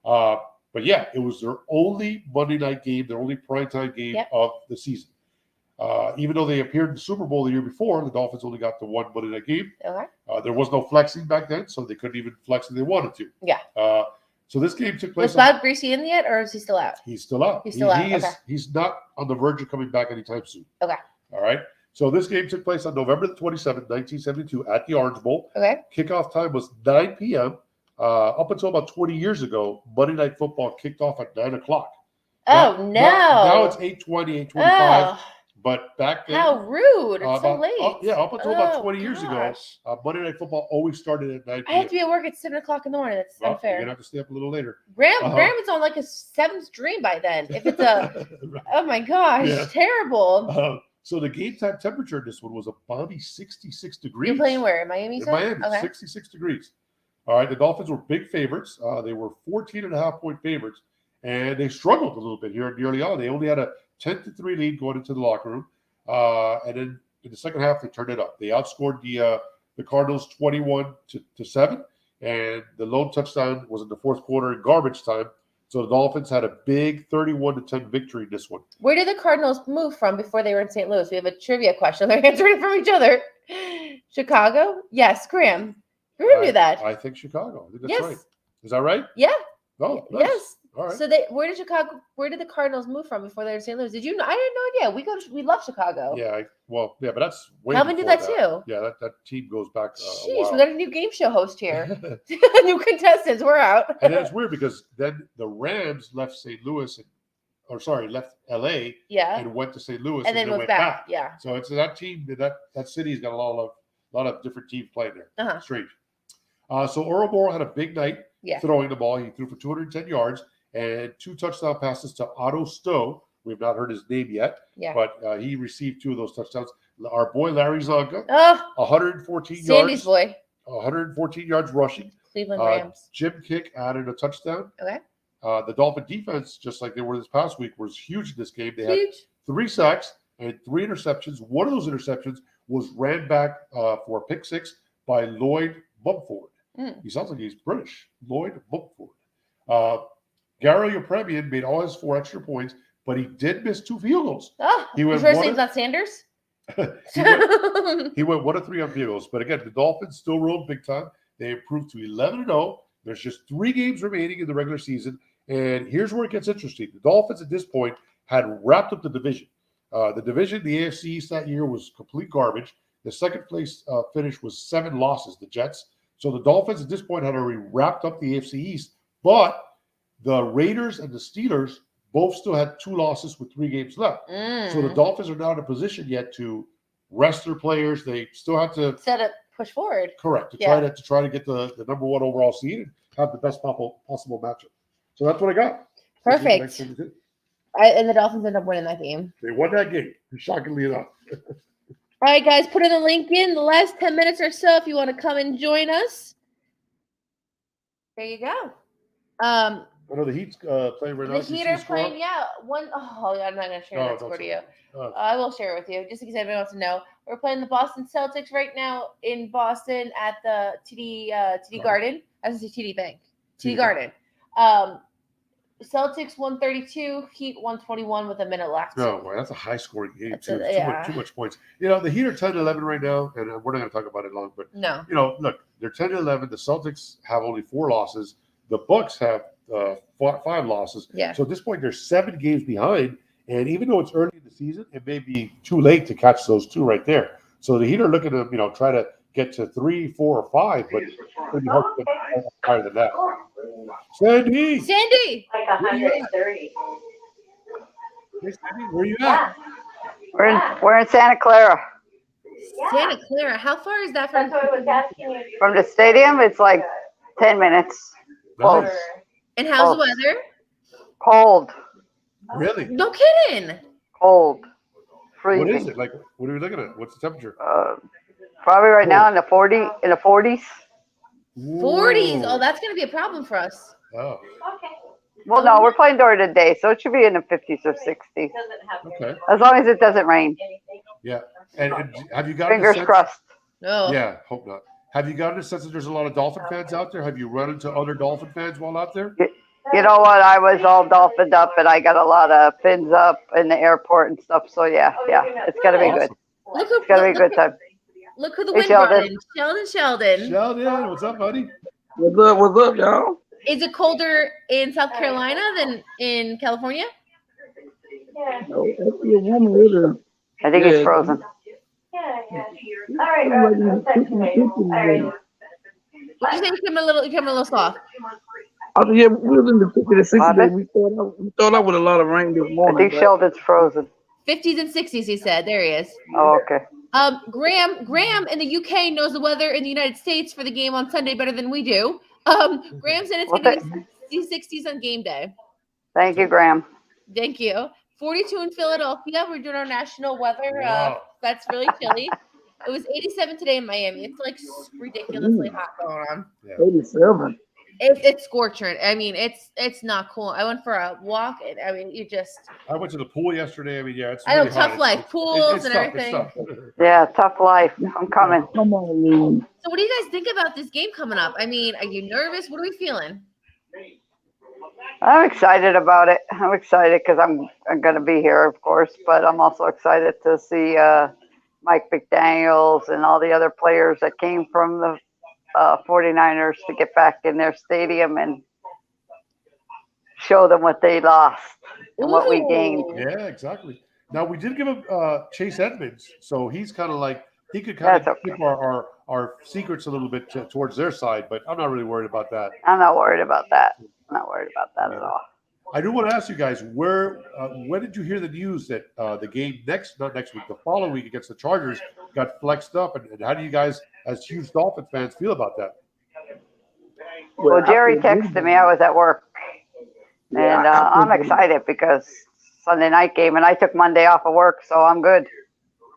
But yeah, it was their only Monday night game, their only primetime game of the season. Even though they appeared in the Super Bowl the year before, the Dolphins only got the one Monday night game.
Okay.
There was no flexing back then, so they couldn't even flex if they wanted to.
Yeah.
So this game took place.
Was Bob Greasy in yet, or is he still out?
He's still out.
He's still out. Okay.
He's not on the verge of coming back anytime soon.
Okay.
All right. So this game took place on November the 27th, 1972 at the Orange Bowl.
Okay.
Kickoff time was 9 p.m. Up until about 20 years ago, Monday Night Football kicked off at 9 o'clock.
Oh, no.
Now it's 8:20, 8:25.
Oh,
But back then.
how rude. It's so late.
Up until about 20 years ago, Monday Night Football always started at 9 p.m.
I have to be at work at 7 o'clock in the morning. That's unfair.
You're going to have to stay up a little later.
Graham is on like a 7th dream by then. If it's a, oh my gosh, terrible.
So the game time temperature in this one was a balmy 66 degrees.
You're playing where? In Miami?
In Miami,
okay.
66 degrees. All right, the Dolphins were big favorites. They were 14.5-point favorites, and they struggled a little bit here early on. They only had a 10-3 lead going into the locker room, and then in the second half they turned it up. They outscored the Cardinals 21-7, and the lone touchdown was in the fourth quarter in garbage time. So the Dolphins had a big 31-10 victory in this one.
Where did the Cardinals move from before they were in St. Louis? We have a trivia question. They're answering from each other. Chicago? Yes, Graham. Graham knew that.
I think Chicago. I think that's right. Is that right?
Yeah.
Oh, nice.
Yes.
All right.
So where did the Cardinals move from before they were in St. Louis? Did you know? I had no idea. We love Chicago.
Yeah, but that's way
Calvin did that too.
Yeah, that team goes back.
Jeez, we got a new game show host here. New contestants. We're out.
And it's weird because then the Rams left left LA.
Yeah.
And went to St. Louis
and then went back. Yeah.
So it's that team that city's got a lot of different teams playing there. Strange. So Earl Morrall had a big night throwing the ball. He threw for 210 yards and 2 touchdown passes to Otto Stowe. We've not heard his name yet, but he received 2 of those touchdowns. Our boy Larry Zonka, 114 yards.
Sandy's boy.
114 yards rushing.
Cleveland Rams.
Jim Kick added a touchdown.
Okay.
The Dolphin defense, just like they were this past week, was huge in this game. They had
Huge.
3 sacks and 3 interceptions. One of those interceptions was ran back for a pick 6 by Lloyd Mumford. He sounds like he's British. Lloyd Mumford. Gary Yepremian made all his 4 extra points, but he did miss 2 field goals.
His first name's not Sanders?
he went 1 of 3 on field goals. But again, the Dolphins still rolled big time. They improved to 11-0. There's just 3 games remaining in the regular season. And here's where it gets interesting. The Dolphins at this point had wrapped up the division. The AFC East that year was complete garbage. The second place finish was 7 losses, the Jets. So the Dolphins at this point had already wrapped up the AFC East. But the Raiders and the Steelers both still had 2 losses with 3 games left. So the Dolphins are not in a position yet to rest their players. They still have to
push forward.
Correct. To try to get the number 1 overall seed and have the best possible matchup. So that's what I got.
Perfect. And the Dolphins end up winning that game.
They won that game, shockingly enough.
All right, guys, put in the link in the last 10 minutes or so if you want to come and join us. There you go.
I know the Heat's playing right now.
The Heat are playing, yeah. I'm not going to share that score to you. I will share it with you, just in case anybody wants to know. We're playing the Boston Celtics right now in Boston at the TD Garden. I was going to say TD Bank. TD Garden. Celtics 132, Heat 121 with a minute left.
No, well, that's a high-scoring game, too. Too much points. The Heat are 10-11 right now, and we're not going to talk about it long, but, look, they're 10-11. The Celtics have only 4 losses. The Bucks have 5 losses.
Yeah.
So at this point, they're 7 games behind, and even though it's early in the season, it may be too late to catch those 2 right there. So the Heat are looking to, try to get to 3, 4, or 5, but it's going to be hard to get higher than that. Sandy!
Like 130.
Hey, Sandy, where are you at?
We're in Santa Clara.
Santa Clara. How far is that from?
That's what I was asking you.
From the stadium, it's like 10 minutes.
Nice.
And how's the weather?
Cold.
Really?
No kidding.
Cold. Freezing.
What is it? Like, what are we looking at? What's the temperature?
Probably right now in the 40s.
40s.
Whoa.
Oh, that's going to be a problem for us.
Oh,
Okay.
Well, no, we're playing during the day, so it should be in the 50s or 60s.
Doesn't have
okay.
As long as it doesn't rain.
anything.
Yeah. And have you gotten
Fingers
a sense?
crossed.
No.
Yeah, hope not. Have you gotten a sense that there's a lot of Dolphin fans out there? Have you run into other Dolphin fans while out there?
You know what? I was all dolphined up, and I got a lot of fins up in the airport and stuff. So yeah, it's gonna be good. It's gonna be a good time.
Look who the
Hey,
wind brought in. Sheldon.
Sheldon, what's up, buddy?
What's up, y'all?
Is it colder in South Carolina than in California?
Yeah.
No, that's your woman with her.
I think it's frozen.
Yeah. All right, Rob. Text me. All right.
What did you say? You came a little soft.
I said, yeah, we was in the 50s and 60s.
Pardon?
We started out with a lot of rain this
I
morning.
think Sheldon's frozen.
50s and 60s, he said. There he is.
Oh, okay.
Graham in the UK knows the weather in the United States for the game on Sunday better than we do. Graham said it's going to be 60s on game day.
Thank you, Graham.
Thank you. 42 in Philadelphia. We're doing our national weather.
Wow.
That's really chilly. It was 87 today in Miami. It's like ridiculously hot going on.
87.
It's scorching. I mean, it's not cool. I went for a walk, and I mean,
I went to the pool yesterday. I mean, yeah, it's
I know,
really
tough
hot.
life, pools
It's
and
tough,
everything.
It's tough.
Yeah, tough life. I'm coming.
Come on, man.
So, what do you guys think about this game coming up? I mean, are you nervous? What are we feeling?
I'm excited about it. I'm excited because I'm going to be here, of course, but I'm also excited to see Mike McDaniels and all the other players that came from the 49ers to get back in their stadium and show them what they lost and what we gained.
Yeah, exactly. Now, we did give him Chase Edmonds, so he's kind of like, he could kind of keep our secrets a little bit towards their side, but I'm not really worried about that.
I'm not worried about that. I'm not worried about that at all.
I do want to ask you guys, when did you hear the news that the game not next week, the following week against the Chargers got flexed up, and how do you guys, as huge Dolphin fans, feel about that?
Well, Jerry texted me. I was at work. And I'm excited because Sunday night game, and I took Monday off of work, so I'm good.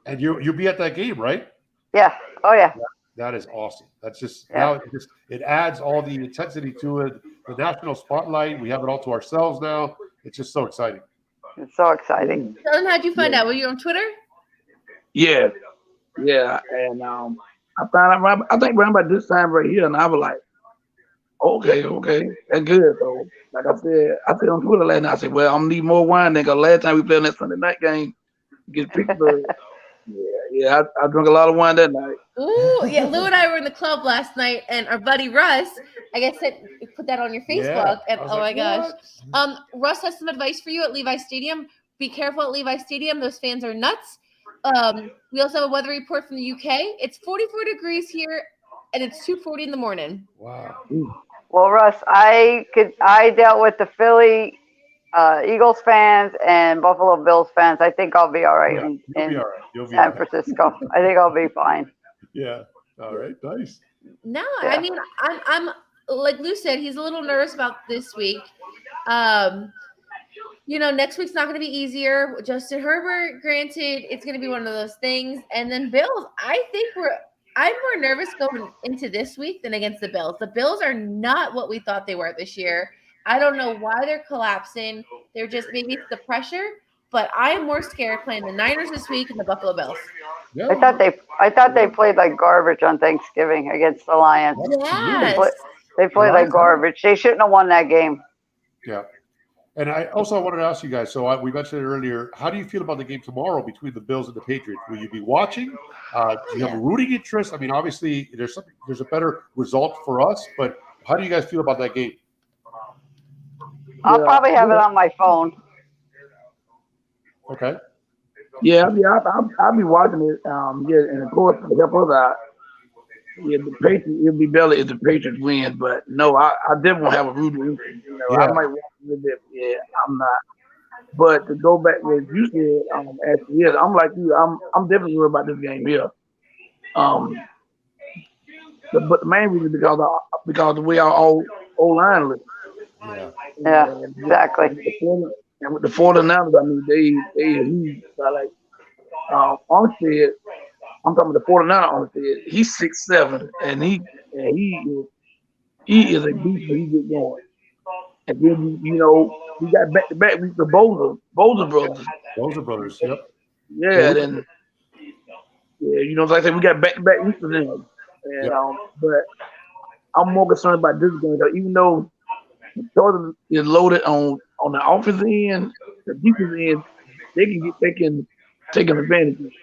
And you'll be at that game, right?
Yeah. Oh, yeah.
That is awesome. That's just now it adds all the intensity to it. The national spotlight, we have it all to ourselves now. It's just so exciting.
It's so exciting.
Sheldon, how'd you find out? Were you on Twitter?
Yeah. And I found out, I think around about this time right here, and I was like, okay, that's good. So, like I said on Twitter last night, I said, well, I'm gonna need more wine than because last time we played on that Sunday night game against Pittsburgh. I drank a lot of wine that night.
Ooh, yeah. Lou and I were in the club last night, and our buddy Russ, I guess, put that on your Facebook, and oh my gosh, Russ has some advice for you at Levi Stadium. Be careful at Levi Stadium; those fans are nuts. We also have a weather report from the UK. It's 44 degrees here, and it's 2:40 in the morning.
Wow.
Well, Russ, I dealt with the Philly Eagles fans and Buffalo Bills fans. I think I'll be all right in San Francisco. I think I'll be fine.
Yeah. All right. Nice.
No, I mean, I'm like Lou said, he's a little nervous about this week. Next week's not going to be easier. Justin Herbert, granted, it's going to be one of those things. And then Bills, I'm more nervous going into this week than against the Bills. The Bills are not what we thought they were this year. I don't know why they're collapsing. They're just, maybe it's the pressure, but I am more scared playing the Niners this week and the Buffalo Bills.
Yeah.
I thought they played like garbage on Thanksgiving against the Lions.
Yes.
They played like garbage. They shouldn't have won that game.
Yeah. And I wanted to ask you guys, so we mentioned it earlier, how do you feel about the game tomorrow between the Bills and the Patriots? Will you be watching? Do you have a rooting interest? I mean, obviously, there's a better result for us, but how do you guys feel about that game?
I'll probably have it on my phone.
Okay.
Yeah, I'll be watching it. And of course, to help us out, the Patriots, it'll be better if the Patriots win. But no, I definitely won't have a rooting interest. I might watch a little bit. Yeah, I'm not. But to go back what you said, actually, yes, I'm like you. I'm definitely worried about this game here. But the main reason because of the way our O-line looks.
Yeah, exactly.
And with the 49ers, I mean, they huge. Like Armstead, I'm talking about the 49ers Armstead. He's 6'7", and he is a beast when he get going. And then we got back to back with the Boza brothers.
Boza brothers, yep.
Yeah, then like I said, we got back to back weeks for them. And but I'm more concerned about this game because even though Jordan is loaded on the offensive end, the defensive end, they can take an advantage.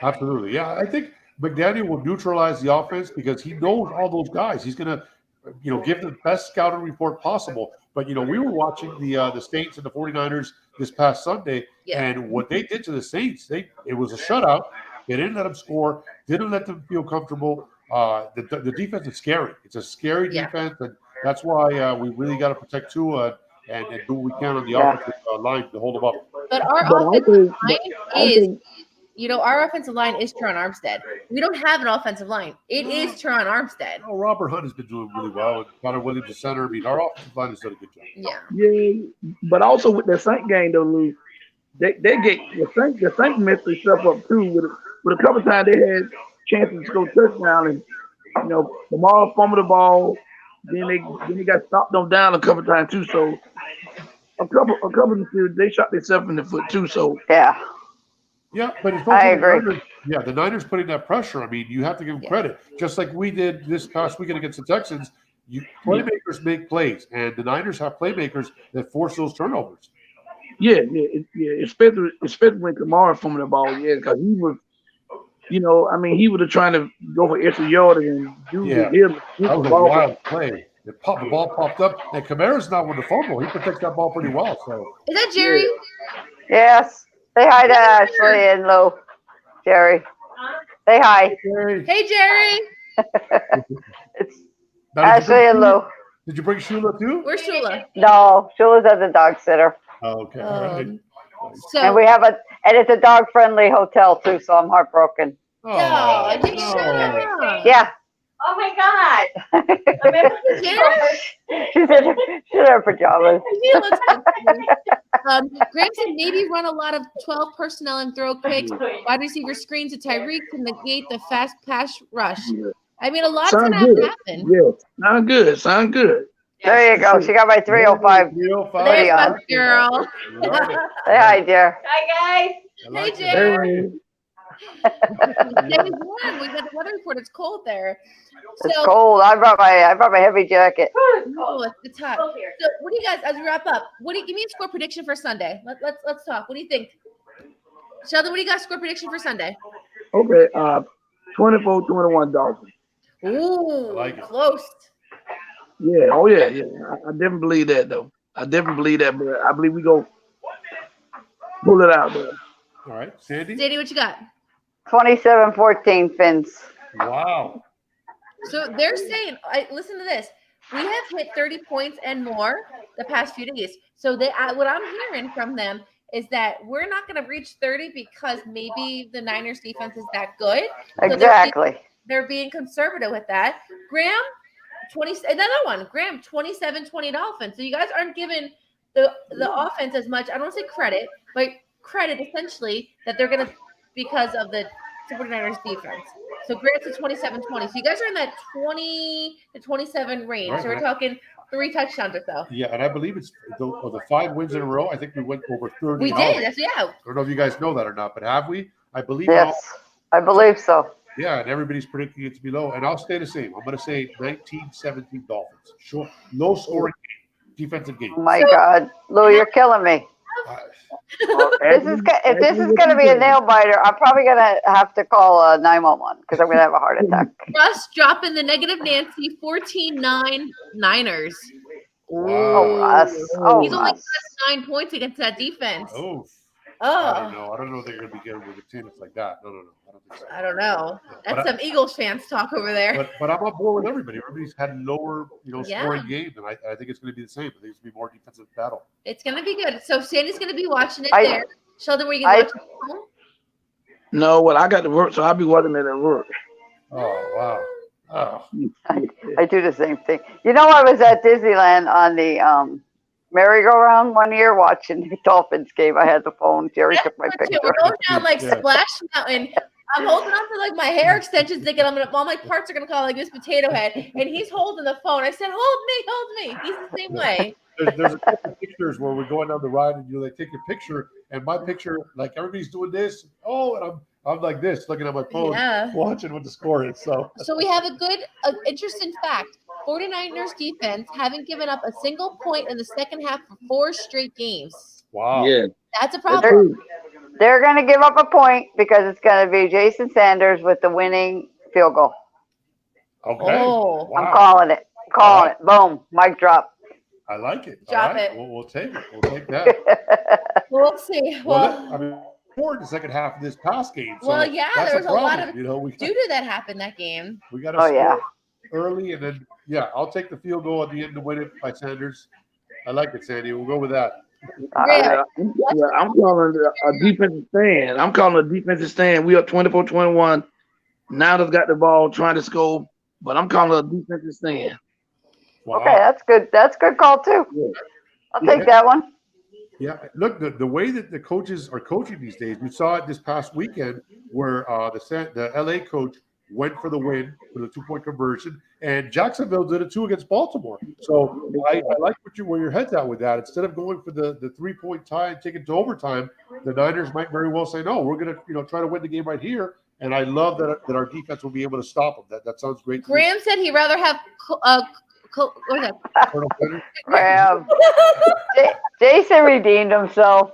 Absolutely. Yeah, I think McDaniel will neutralize the offense because he knows all those guys. He's going to, give the best scouting report possible. But, we were watching the Saints and the 49ers this past Sunday, and what they did to the Saints, it was a shutout. They didn't let them score, didn't let them feel comfortable. The defense is scary. It's a scary defense, and that's why we really got to protect Tua and do what we can on the offensive line to hold them up.
But our offensive line is, our offensive line is Teron Armstead. We don't have an offensive line. It is Teron Armstead.
Oh, Robert Hunt has been doing really well. And Connor Williams, the center. I mean, our offensive line has done a good job.
Yeah, but also with the Saint game though, Lou, they get the Saints messed themselves up too. With a couple of times they had chances to go touchdown, and Lamar fumbled the ball. Then they got stopped them down a couple of times too. So a couple of them, they shot themselves in the foot too. So
yeah, but it's
I agree.
The Niners putting that pressure. I mean, you have to give them credit, just like we did this past weekend against the Texans. Playmakers make plays, and the Niners have playmakers that force those turnovers.
Yeah, especially when Kamara fumbled the ball, because he was. He would have trying to go for extra yardage and do
that was a wild play. The ball popped up, and Kamara's not with the fumble. He protects that ball pretty well. So
is that Jerry?
Yes. Say hi to Ashley and Lou. Jerry. Say hi.
Hey, Jerry.
It's Ashley and Lou.
Did you bring Shula too?
Where's Shula?
No, Shula's at the dog sitter.
Oh, okay. All right.
So, and it's a dog-friendly hotel too, so I'm heartbroken.
Oh,
yeah.
Oh my God.
She's in her pajamas.
Graham said maybe run a lot of 12 personnel and throw quick wide receiver screens to Tyreek to negate the fast pass rush. I mean, a lot's going to have to happen.
Yeah, sound good.
There you go. She got my 305.
There's my girl.
Say hi, dear.
Hi, guys.
Hey, Jerry. It's warm. We got the weather report. It's cold there.
It's cold. I brought my heavy jacket.
It's hot. So, what do you guys? As we wrap up, give me a score prediction for Sunday? Let's talk. What do you think, Sheldon? What do you got? Score prediction for Sunday?
Okay, 24-21 Dolphins.
Ooh, close.
Yeah. Oh yeah. I definitely believe that though. I definitely believe that, but I believe we go pull it out there.
All right, Sandy.
Sandy, what you got?
27-14 Fins.
Wow.
So they're saying, listen to this. We have hit 30 points and more the past few days. So what I'm hearing from them is that we're not going to reach 30 because maybe the Niners defense is that good.
Exactly.
So they're being conservative with that. Graham, 27-20 Dolphins. So you guys aren't giving the offense as much. I don't say credit, but credit essentially that they're going to because of the 49ers defense. So Grant's at 27-20. So you guys are in that 20 to 27 range.
Right.
So we're talking 3 touchdowns or so.
Yeah, and I believe it's the 5 wins in a row. I think we went over 30.
We did. That's, yeah.
I don't know if you guys know that or not, but have we? I believe.
Yes, I believe so.
Yeah, and everybody's predicting it to be low. And I'll stay the same. I'm going to say 19-17 Dolphins. Sure. Low scoring game, defensive game.
Oh my God. Lou, you're killing me. If this is going to be a nail biter, I'm probably going to have to call 911 because I'm going to have a heart attack.
Russ dropping the negative Nancy 14-9 Niners.
Oh, Russ. Oh,
He's only
Russ.
got 9 points against that defense.
Oh.
Oh.
I don't know if they're going to be good with a team like that. No. I don't think so.
I don't know.
Yeah,
That's some Eagles fans talk over there.
But I'm on board with everybody. Everybody's had lower,
Yeah.
scoring games, and I think it's going to be the same. I think it's going to be more defensive battle.
It's going to be good. So Sandy's going to be watching it
I-
there. Sheldon, were you going to watch it at home?
No, well, I got to work, so I'll be watching it at work.
Oh, wow. Oh.
I do the same thing. You know, I was at Disneyland on the merry-go-round one year watching the Dolphins game. I had the phone. Jerry took my picture.
We're going down like
Yeah.
Splash Mountain. I'm holding on to like my hair extensions, thinking all my parts are gonna call like this potato head, and he's holding the phone. I said, "Hold me." He's the same way.
There's a couple of pictures where we're going down the ride, and they take your picture, and my picture, like everybody's doing this. Oh, and I'm like this, looking at my phone,
Yeah.
watching what the score is. So
So we have a good, interesting fact. 49ers defense haven't given up a single point in the second half for 4 straight games.
wow.
Yeah.
That's a problem.
They're going to give up a point because it's going to be Jason Sanders with the winning field goal.
Okay.
Oh.
Wow.
I'm calling it. Calling it. Boom. Mic drop.
I like it.
Drop
All right.
it.
We'll take it. We'll take that.
We'll see.
I mean, more in the second half of this past game. So
Well, yeah,
that's
there was a lot
problem.
of
we
due to that happened that game.
got
Oh,
to
yeah.
early, and then I'll take the field goal at the end to win it by Sanders. I like it, Sandy. We'll go with that.
All
Yeah.
right.
I'm calling it a defensive stand. I'm calling it a defensive stand. We up 24-21. Now they've got the ball trying to score, but I'm calling it a defensive stand.
Wow.
Okay, that's good. That's a good call, too.
Yeah.
I'll take that one.
Yeah, look, the way that the coaches are coaching these days, we saw it this past weekend where the LA coach went for the win for the 2-point conversion, and Jacksonville did it too against Baltimore. So I like where your head's at with that. Instead of going for the 3-point tie and take it to overtime, the Niners might very well say, no, we're going to try to win the game right here. And I love that our defense will be able to stop them. That sounds great. to me.
Graham said he'd rather have what was that?
Colonel Fenner?
Graham. Jason redeemed himself.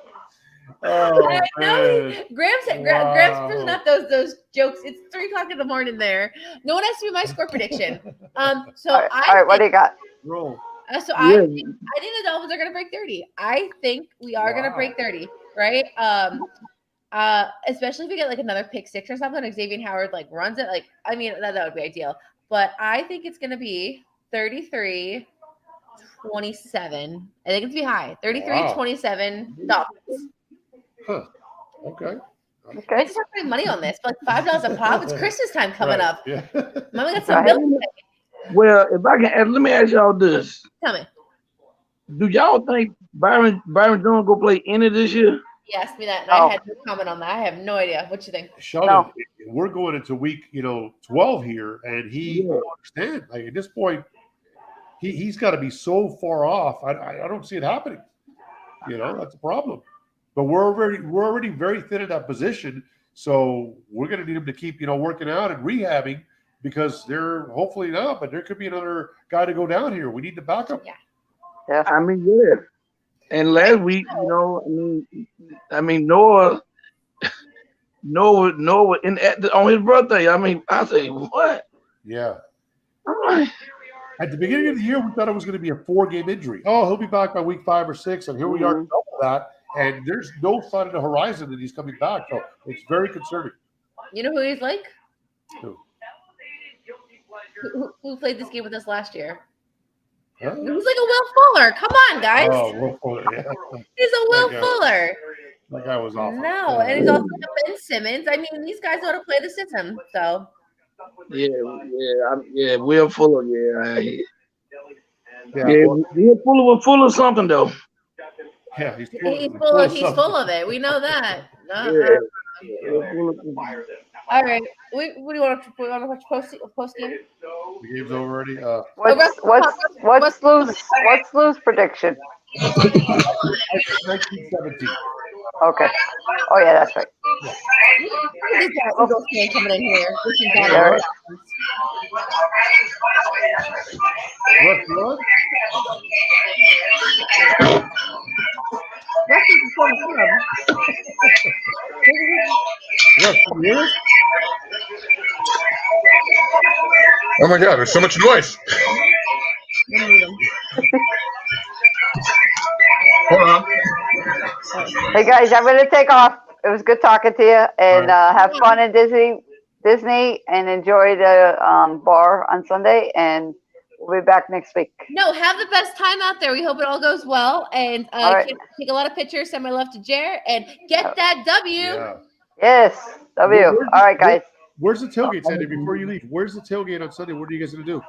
Oh,
I know.
man.
Graham's
Wow.
putting up those jokes. It's 3:00 in the morning there. No one has to be my score prediction. So
All right, what do you got?
Roll.
I think the Dolphins are going to break 30. I think we are going to break 30, right? Especially if we get like another pick 6 or something. Xavier Howard like runs it. Like, I mean, that would be ideal. But I think it's going to be 33-27. I think it's going to be high. 33-27 Dolphins.
Huh. Okay.
I
Okay.
just have to put money on this. For like $5 a pop. It's Christmas time coming
Right.
up.
Yeah.
Mama got some
Right.
milk.
Well, if I can, let me ask y'all this:
Tell me.
do y'all think Byron Jones go play any this year?
You asked me that, and
Oh.
I had no comment on that. I have no idea. What you think?
Sheldon,
No.
we're going into week 12 here, and he
Yeah.
won't understand. Like at this point, he's got to be so far off. I don't see it happening. That's a problem. But we're already very thin at that position, so we're going to need him to keep working out and rehabbing because they're hopefully not. But there could be another guy to go down here. We need the backup.
Yeah.
I mean, yeah. And last week, I mean, Noah on his birthday. I mean, I say what?
Yeah.
I'm like,
At the beginning of the year, we thought it was going to be a 4-game injury. Oh, he'll be back by week 5 or 6, and here we are double that. And there's no sign on the horizon that he's coming back. So it's very concerning.
You know who he's like?
Who?
Who played this game with us last year?
Huh?
He's like a Will Fuller. Come on, guys.
Oh, Will Fuller, yeah.
He's a Will
Okay.
Fuller.
That guy was awful.
No, and he's also got Ben Simmons. I mean, these guys know how to play the system. So
Will Fuller,
Yeah,
Will Fuller was full of something though.
Yeah,
He's full of it. We know that. All right. What do you want to watch post game?
The game's over already.
What's Lou's prediction?
1917.
Okay. Oh yeah, that's right.
This Eagles fan coming in here.
Derek.
Oh my God, there's so much noise. Hold on.
Hey guys, I'm gonna take off. It was good talking to you, and have fun in Disney, and enjoy the bar on Sunday. And we'll be back next week.
No, have the best time out there. We hope it all goes well, and take a lot of pictures. Send my love to Jer, and get that W.
Yeah.
Yes, W. All right, guys.
Where's the tailgate, Sandy? Before you leave, where's the tailgate on Sunday? What are you guys gonna do?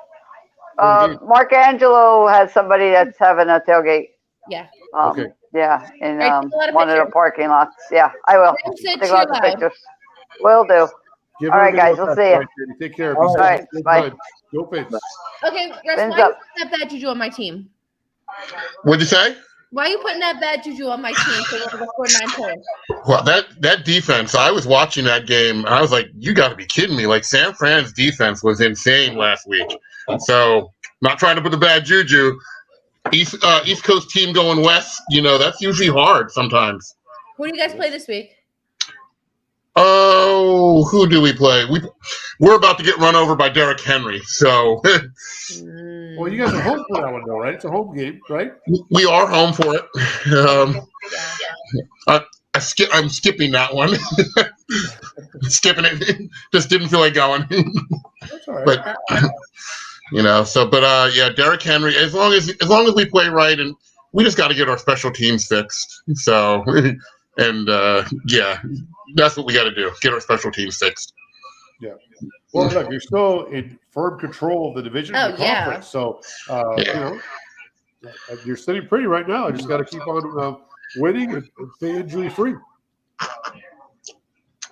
Mark Angelo has somebody that's having a tailgate.
Yeah.
Okay.
Yeah, in
Right,
one of the parking lots. Yeah, I will. Take lots of pictures. Will do.
Give
All
her a
right,
good
guys.
look
We'll
at
see
that,
you.
Sandy. Take care.
All right, bye.
Go Fins.
Okay, Russ,
Fins
why are you
up.
putting that bad juju on my team?
What'd you say?
Why are you putting that bad juju on my team? So we're going to score 9 points.
Well, that defense, I was watching that game, and I was like, you got to be kidding me. Like, San Fran's defense was insane last week. So, not trying to put the bad juju. East Coast team going west, that's usually hard sometimes.
Who do you guys play this week?
Oh, who do we play? We're about to get run over by Derrick Henry. So,
Well, you guys are home for that one, though, right? It's a home game, right?
we are home for it. I'm skipping that one. Skipping it. Just didn't feel like going.
That's all right.
But yeah, Derrick Henry. As long as we play right, and we just got to get our special teams fixed. So, and yeah, that's what we got to do. Get our special teams fixed.
Yeah. Well, look, you're still in firm control of the division and the conference. So, you're sitting pretty right now. You just got to keep on winning and stay injury free.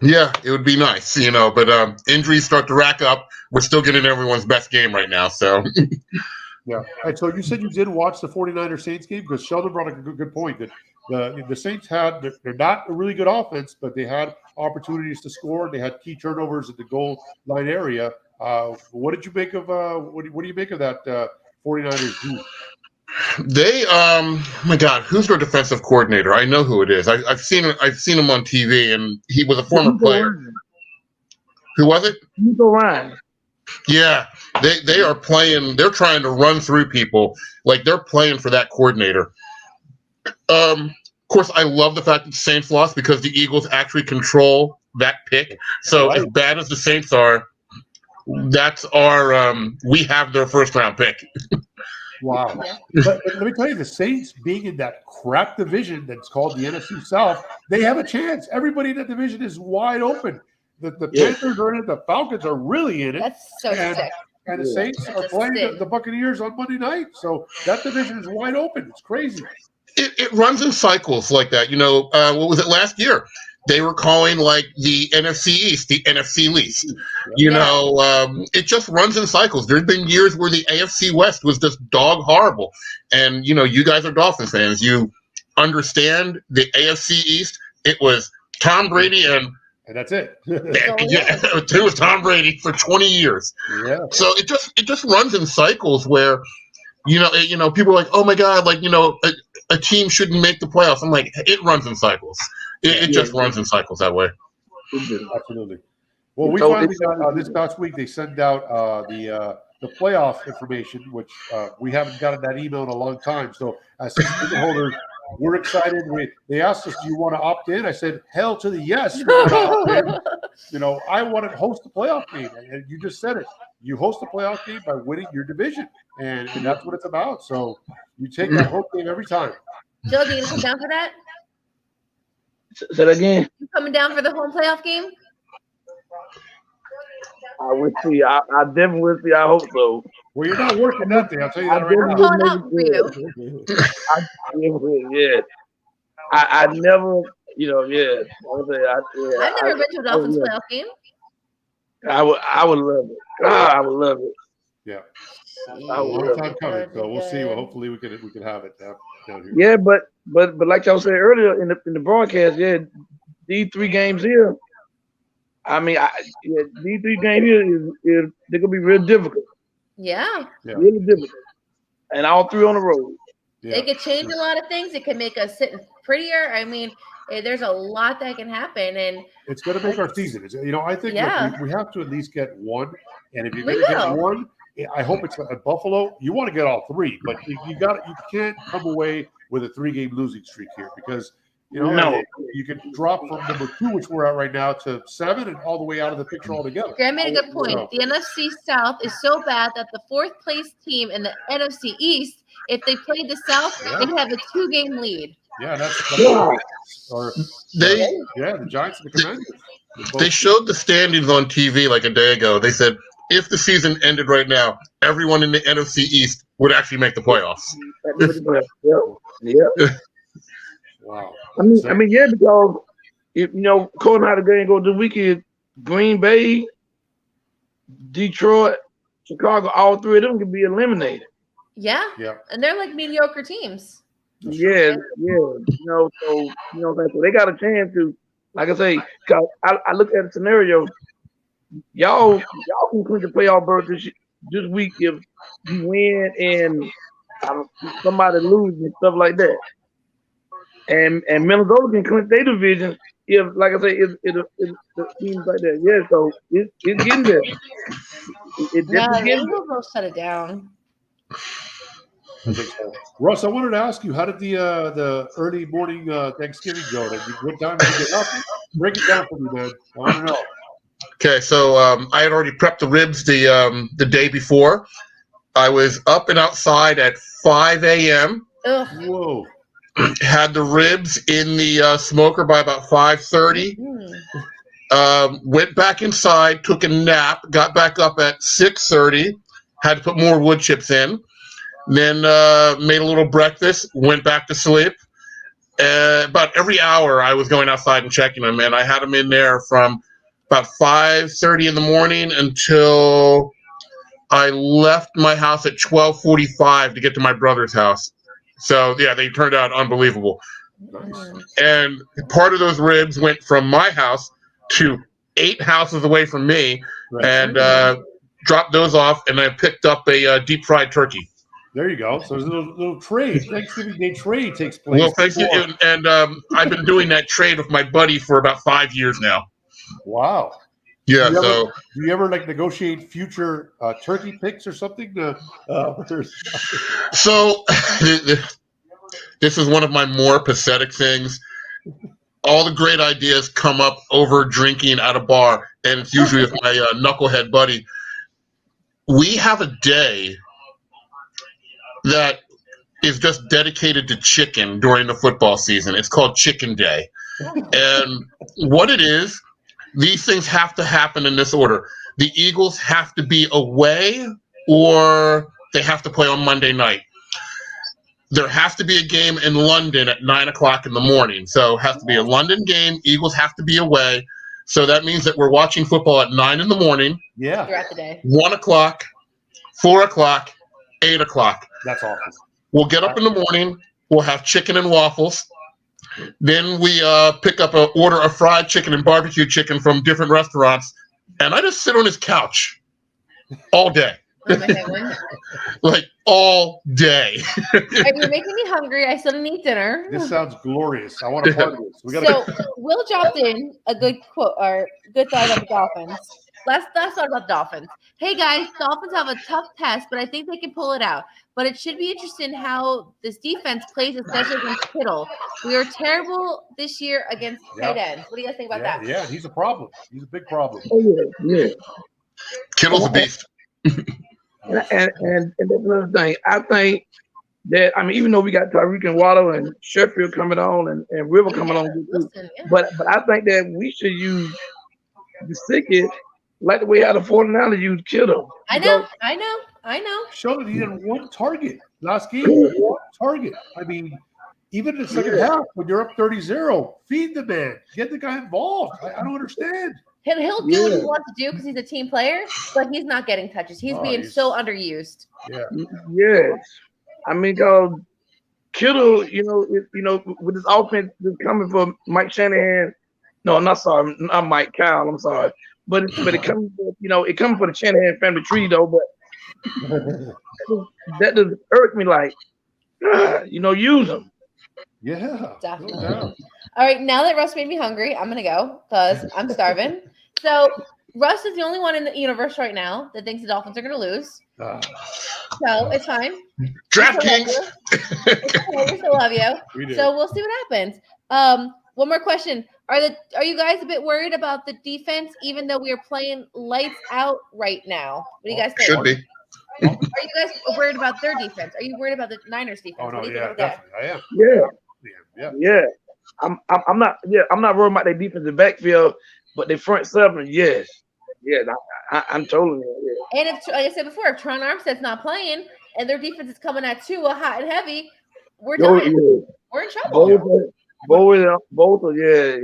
Yeah, it would be nice, but injuries start to rack up. We're still getting everyone's best game right now, so.
Yeah. And so you said you did watch the 49ers Saints game, because Sheldon brought a good point that the Saints they're not a really good offense, but they had opportunities to score. They had key turnovers at the goal line area. What did you make of what do you make of that 49ers team?
They my God, who's their defensive coordinator? I know who it is. I've seen him on TV, and he was a former player. Who was it?
Nico Ryan.
Yeah, they are playing. They're trying to run through people. Like, they're playing for that coordinator. Of course, I love the fact that the Saints lost, because the Eagles actually control that pick. So as bad as the Saints are, that's our we have their first round pick.
Wow. But let me tell you, the Saints being in that crap division that's called the NFC South, they have a chance. Everybody in that division is wide open. The Panthers are in it. The Falcons are really in it.
That's so sick.
And the Saints are playing the Buccaneers on Monday night. So that division is wide open. It's crazy.
It runs in cycles like that. What was it last year? They were calling like the NFC East, the NFC least. It just runs in cycles. There's been years where the AFC West was just dog horrible. And, you guys are Dolphins fans. You understand the AFC East. It was Tom Brady and
that's it.
It was Tom Brady for 20 years.
Yeah.
So it just runs in cycles where, people are like, oh my God, like, a team shouldn't make the playoffs. I'm like, it runs in cycles. It just runs in cycles that way.
Absolutely. Well, we finally got this past week. They sent out the playoff information, which we haven't gotten that email in a long time. So as season holders, we're excited. They asked us, "Do you want to opt in?" I said, "Hell to the yes." I want to host the playoff game, and you just said it. You host the playoff game by winning your division, and that's what it's about. So you take that home game every time.
Joe, are you gonna come down for that?
Say that again.
You coming down for the home playoff game?
I will see. I definitely will see. I hope so.
Well, you're not working that day. I'll tell you that right
I'm
now.
calling out for you.
Yeah. I never, yeah.
I've never been to a Dolphins playoff game.
I would love it. God, I would love it.
Yeah.
I would
Long
love
time
it.
coming. So we'll see. Well, hopefully we can have it down here.
Yeah, but like y'all said earlier in the broadcast, yeah, these 3 games here. I mean, these 3 games here is they're gonna be real difficult.
Yeah.
Really difficult, and all 3 on the road.
Yeah. It could change a lot of things. It could make us sit prettier. I mean, there's a lot that can happen, and
it's going to make our season. I think we have to at least get 1, and if you're going to get 1, I hope it's at Buffalo. You want to get all 3, but you can't come away with a 3-game losing streak here because you could drop from number 2, which we're at right now, to 7, and all the way out of the picture altogether.
Graham made a good point. The NFC South is so bad that the 4th place team in the NFC East, if they played the South, they'd have a 2-game lead.
Yeah, that's
the
Giants and the Commanders.
They showed the standings on TV like a day ago. They said if the season ended right now, everyone in the NFC East would actually make the playoffs.
Yeah.
Wow.
I mean, yeah, because according to how the game goes this weekend, Green Bay, Detroit, Chicago, all 3 of them can be eliminated.
Yeah. And they're like mediocre teams.
Yeah. So they got a chance to, like I say, cause I look at the scenario. Y'all can clinch the playoff berth this week if you win and somebody loses and stuff like that. And Minnesota can clinch their division if, like I say, if teams like that. Yeah, so it's getting there.
The Eagles will shut it down.
I think so. Russ, I wanted to ask you, how did the early morning Thanksgiving go? What time did you get up? Break it down for me, man. I want to know.
Okay, so I had already prepped the ribs the day before. I was up and outside at 5 a.m.
Ugh.
Whoa.
Had the ribs in the smoker by about 5:30. Went back inside, took a nap, got back up at 6:30. Had to put more wood chips in. Then made a little breakfast, went back to sleep. About every hour, I was going outside and checking them, and I had them in there from about 5:30 in the morning until I left my house at 12:45 to get to my brother's house. So, yeah, they turned out unbelievable.
Nice.
And part of those ribs went from my house to 8 houses away from me, and dropped those off, and I picked up a deep-fried turkey.
There you go. So there's a little trade. Thanksgiving Day trade takes place.
Well, Thanksgiving, and I've been doing that trade with my buddy for about 5 years now.
Wow.
Yeah.
Do you ever negotiate future turkey picks or something?
So this is one of my more pathetic things. All the great ideas come up over drinking at a bar, and it's usually with my knucklehead buddy. We have a day that is just dedicated to chicken during the football season. It's called Chicken Day. And what it is, these things have to happen in this order. The Eagles have to be away, or they have to play on Monday night. There has to be a game in London at 9 o'clock in the morning. So it has to be a London game. Eagles have to be away. So that means that we're watching football at 9 in the morning.
Yeah.
Throughout the day.
1 o'clock, 4 o'clock, 8 o'clock.
That's awesome.
We'll get up in the morning. We'll have chicken and waffles. Then we pick up an order of fried chicken and barbecue chicken from different restaurants. And I just sit on his couch all day. Like all day.
You're making me hungry. I still didn't eat dinner.
This sounds glorious. I want to part of this.
So Will dropped in a good quote or good thought about the Dolphins. Last thought about the Dolphins. Hey guys, Dolphins have a tough test, but I think they can pull it out. But it should be interesting how this defense plays, especially against Kittle. We were terrible this year against tight ends. What do you guys think about that?
Yeah, he's a problem. He's a big problem.
Oh, yeah.
Kittle's a beast.
And that's another thing. I think that, even though we got Tyreek and Waddle and Sheffield coming on and River coming on, but I think that we should use the sickest like the way how the 49ers used Kittle.
I know.
Showed that he had 1 target last game. 1 target. even in the second half, when you're up 30-0, feed the man, get the guy involved. I don't understand.
He'll do what he wants to do because he's a team player, but he's not getting touches. He's being so underused.
Yeah.
Yes. I mean, Kittle, with this offense that's coming from Mike Shanahan. No, not sorry, not Mike Kyle. I'm sorry, but it comes, it comes for the Shanahan family tree though. But that does irk me. Like, use them.
Yeah,
definitely. No. All right, now that Russ made me hungry, I'm gonna go because I'm starving. So Russ is the only one in the universe right now that thinks the Dolphins are gonna lose. So it's fine.
DraftKings.
We still love you. So we'll see what happens. One more question. Are you guys a bit worried about the defense, even though we are playing lights out right now? What do you guys think?
Should be.
Are you guys worried about their defense? Are you worried about the Niners defense?
Oh no,
yeah,
definitely. I am.
Yeah. I'm not worried about their defensive backfield, but their front seven, yes. Yeah, I'm totally. Yeah.
And if, like I said before, if Tron Armstead's not playing and their defense is coming at Tua hot and heavy, we're done. We're in trouble. Both, yeah.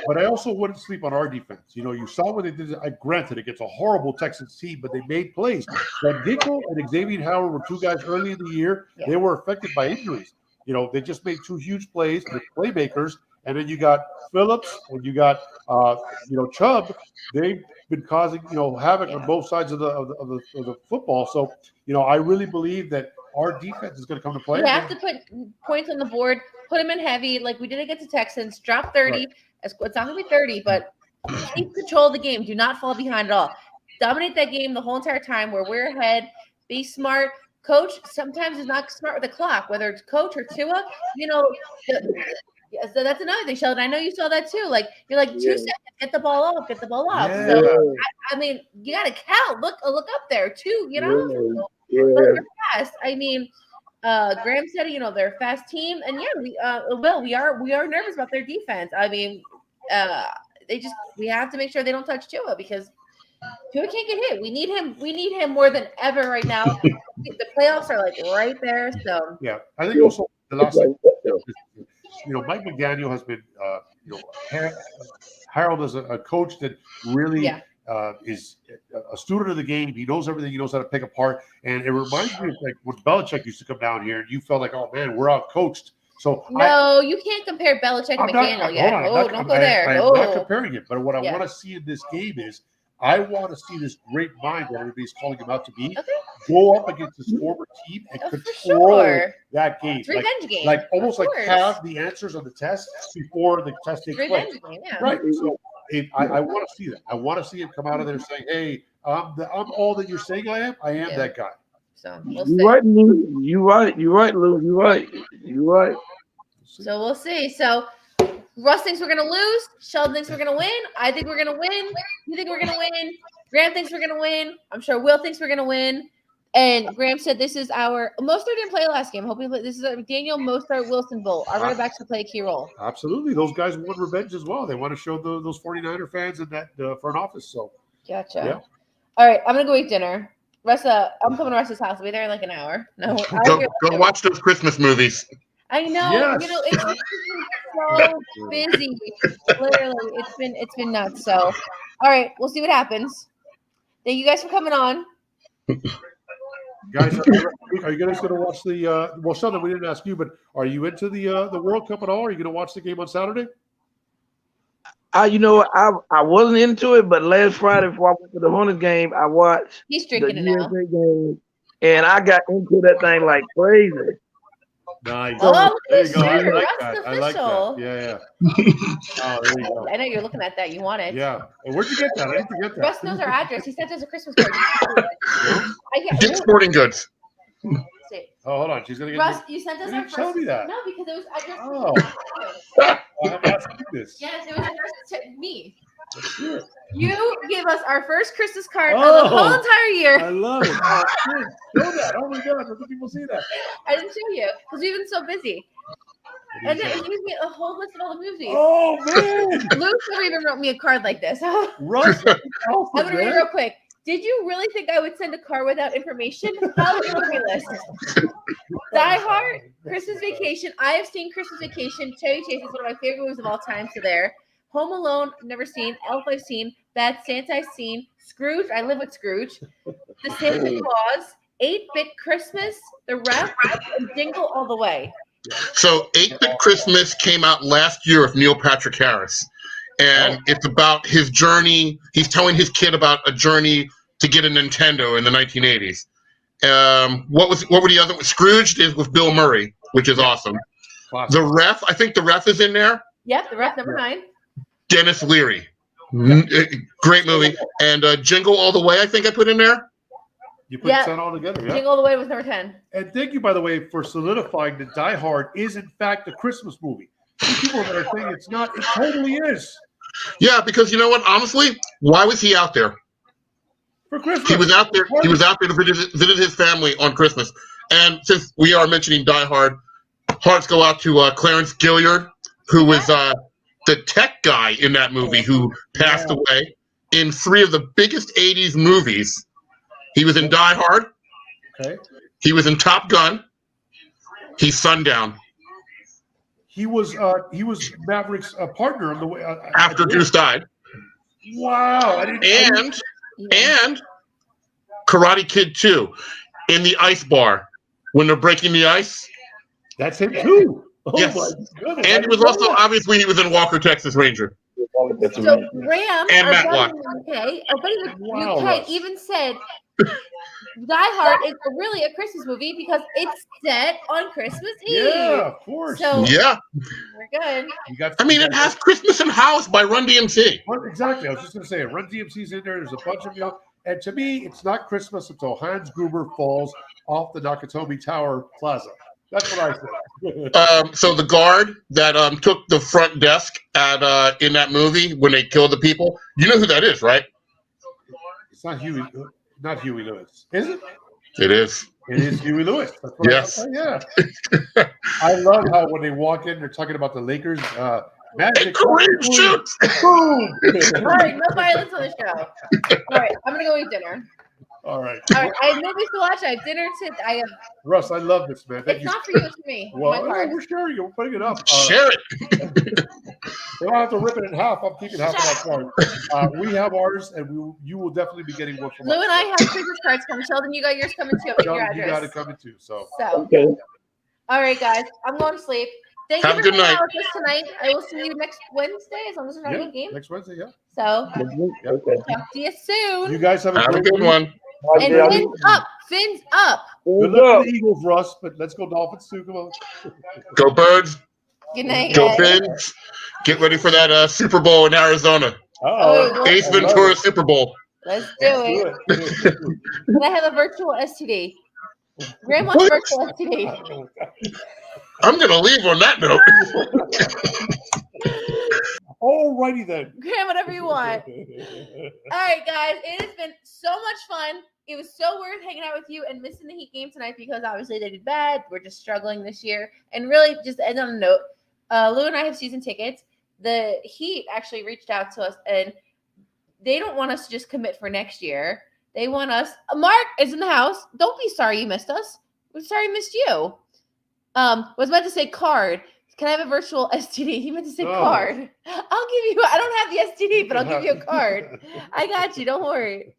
But I also wouldn't sleep on our defense. You saw what they did. Granted, against a horrible Texans team, but they made plays. But Dickel and Xavier Howard were two guys early in the year. Yeah. They were affected by injuries. They just made two huge plays with playmakers. And then you got Phillips and you got Chubb. They've been causing havoc on both sides of the football. So I really believe that our defense is going to come to play.
We have to put points on the board, put them in heavy, like we did against the Texans. Drop 30. Right. It's not going to be 30, but keep control of the game. Do not fall behind at all. Dominate that game the whole entire time. Where we're ahead. Be smart. Coach sometimes is not smart with the clock, whether it's coach or Tua. So that's another thing, Sheldon. I know you saw that too. Like you're like 2 seconds, get the ball off.
Yeah.
So I mean, you got to count. Look up there too. But they're fast. I mean, Graham said, they're a fast team, and we are nervous about their defense. I mean, we have to make sure they don't touch Tua because Tua can't get hit. We need him. We need him more than ever right now. The playoffs are like right there. So
I think also the last. Mike McDaniel has been, Harold is a coach that really is a student of the game. He knows everything. He knows how to pick apart. And it reminds me of like when Belichick used to come down here and you felt like, oh man, we're out coached. So
you can't compare Belichick and McDaniel yet. Don't go there.
I'm not comparing it. But what I want to see in this game is I want to see this great mind that everybody's calling him out to be go up against his former team and control that game.
It's revenge game.
Like almost like have the answers on the test before the test takes place.
Game, yeah.
Right. So I want to see that. I want to see him come out of there saying, hey, I'm all that you're saying I am. I am that guy.
So we'll
you're right, Lou. You're right.
So we'll see. So Russ thinks we're going to lose. Sheldon thinks we're going to win. I think we're going to win. You think we're going to win. Graham thinks we're going to win. I'm sure Will thinks we're going to win. And Graham said this is our – Mostert didn't play last game. This is our Daniel Mostert Wilson Bowl. Our running backs will play a key role.
Absolutely. Those guys want revenge as well. They want to show those 49er fans in that front office. So
gotcha. Yeah. All right. I'm going to go eat dinner. I'm coming to Russ's house. I'll be there in like an hour. No,
go watch those Christmas movies.
I know.
Yes.
It's been so busy. Literally, it's been nuts. So, all right, we'll see what happens. Thank you guys for coming on.
Guys, are you guys going to watch the? Well, Sheldon, we didn't ask you, but are you into the World Cup at all? Are you going to watch the game on Saturday?
I wasn't into it, but last Friday before I went to the Hornets game, I watched
He's drinking
the
it now.
game, and I got into that thing like crazy.
Nice.
Oh,
there you go.
That's
I like that. Yeah. Oh, there you go.
I know you're looking at that. You want it.
Yeah. And where'd you get that? I didn't get that.
Russ knows our address. He sent us a Christmas card.
Get sporting goods.
Oh, hold on. She's gonna get.
Russ, you sent us our first.
Tell me that.
No, because it was addressed.
Oh. I have not seen this.
Yes, it was addressed to me. You gave us our first Christmas card of the whole entire year.
I love it. Show that. Oh my God, let the people see that.
I didn't show you because we've been so busy. And then he gave me a whole list of all the movies.
Oh man!
Luke never even wrote me a card like this.
Russ,
I'm gonna read it real quick. Did you really think I would send a card without information? How was your movie list? Die Hard, Christmas Vacation. I have seen Christmas Vacation. Chevy Chase is one of my favorite movies of all time. So there. Home Alone, never seen. Elf, I've seen. Bad Santa, I've seen. Scrooge, I live with Scrooge. The Santa Claus, 8-Bit Christmas, The Ref, and Jingle All the Way.
So 8-Bit Christmas came out last year with Neil Patrick Harris. And it's about his journey. He's telling his kid about a journey to get a Nintendo in the 1980s. What were the other? Scrooge is with Bill Murray, which is awesome.
Classic.
The Ref, I think The Ref is in there.
Yep, The Ref, number 9.
Dennis Leary. Great movie. And Jingle All the Way, I think I put in there.
You put that all together, yeah.
Jingle All the Way was number 10.
And thank you, by the way, for solidifying that Die Hard is, in fact, a Christmas movie. People that are saying it's not, it totally is.
Yeah, because you know what? Honestly, why was he out there?
For Christmas.
He was out there. He was out there to visit his family on Christmas. And since we are mentioning Die Hard, hearts go out to Clarence Gilliard, who was the tech guy in that movie, who passed away in 3 of the biggest '80s movies. He was in Die Hard.
Okay.
He was in Top Gun. He's Sundown.
He was Maverick's partner on the way
After Deuce died.
Wow!
And Karate Kid 2 in the ice bar when they're breaking the ice.
That's him too. Oh
yes.
My goodness.
And he was also obviously he was in Walker, Texas Ranger.
So Graham,
and Matt
our
Watt.
buddy in the UK
Russ.
even said Die Hard is really a Christmas movie because it's set on Christmas Eve.
Yeah, of course.
So
Yeah.
we're good.
You got.
I mean, it has Christmas in House by Run DMC.
Exactly. I was just going to say, Run DMC's in there. There's a bunch of and to me, it's not Christmas until Hans Gruber falls off the Nakatomi Tower Plaza. That's what I said.
So the guard that took the front desk at in that movie when they killed the people, you know who that is, right?
It's not Huey Lewis, is it?
It is.
It is Huey Lewis. That's what
Yes.
Yeah. I love how when they walk in, they're talking about the Lakers. Magic.
And Kareem shoots.
Boom.
All right, no violence on the show. All right, I'm gonna go eat dinner.
All right.
All right, I have movies to watch. I have dinner to. I have.
Russ, I love this, man. Thank
It's
you.
not for you. It's for me.
Well,
My card.
we're sharing it. We're putting it up.
Share it.
You don't have to rip it in half. I'm keeping half of my card. We have ours, and you will definitely be getting one from us.
Lou and I have Christmas cards coming. Sheldon, you got yours coming too. Your
John,
address.
you got it coming too. So.
Okay.
All right, guys. I'm going to sleep. Thank
Have
you
a
for
good
hanging
night.
out with us tonight. I will see you next Wednesday as long as there's not a game.
Next Wednesday, yeah.
So
Okay.
talk to you soon.
You guys have a
Have a
great
good
week.
one.
And fins up. Fins up.
Good luck to the Eagles, Russ, but let's go Dolphins too. Come on.
Go Birds.
Good night,
Go
guys.
Fins. Get ready for that Super Bowl in Arizona.
Oh,
Ace Ventura Super Bowl.
Let's do it. Can I have a virtual STD? Graham wants a virtual STD.
I'm going to leave on that note.
All righty then.
Graham, whatever you want. All right, guys. It has been so much fun. It was so worth hanging out with you and missing the Heat game tonight because obviously they did bad. We're just struggling this year. And really, just end on a note, Lou and I have season tickets. The Heat actually reached out to us, and they don't want us to just commit for next year. They want us. Mark is in the house. Don't be sorry you missed us. We're sorry we missed you. Was meant to say card. Can I have a virtual STD? He meant to say card. I'll give you. I don't have the STD, but I'll give you a card. I got you. Don't worry.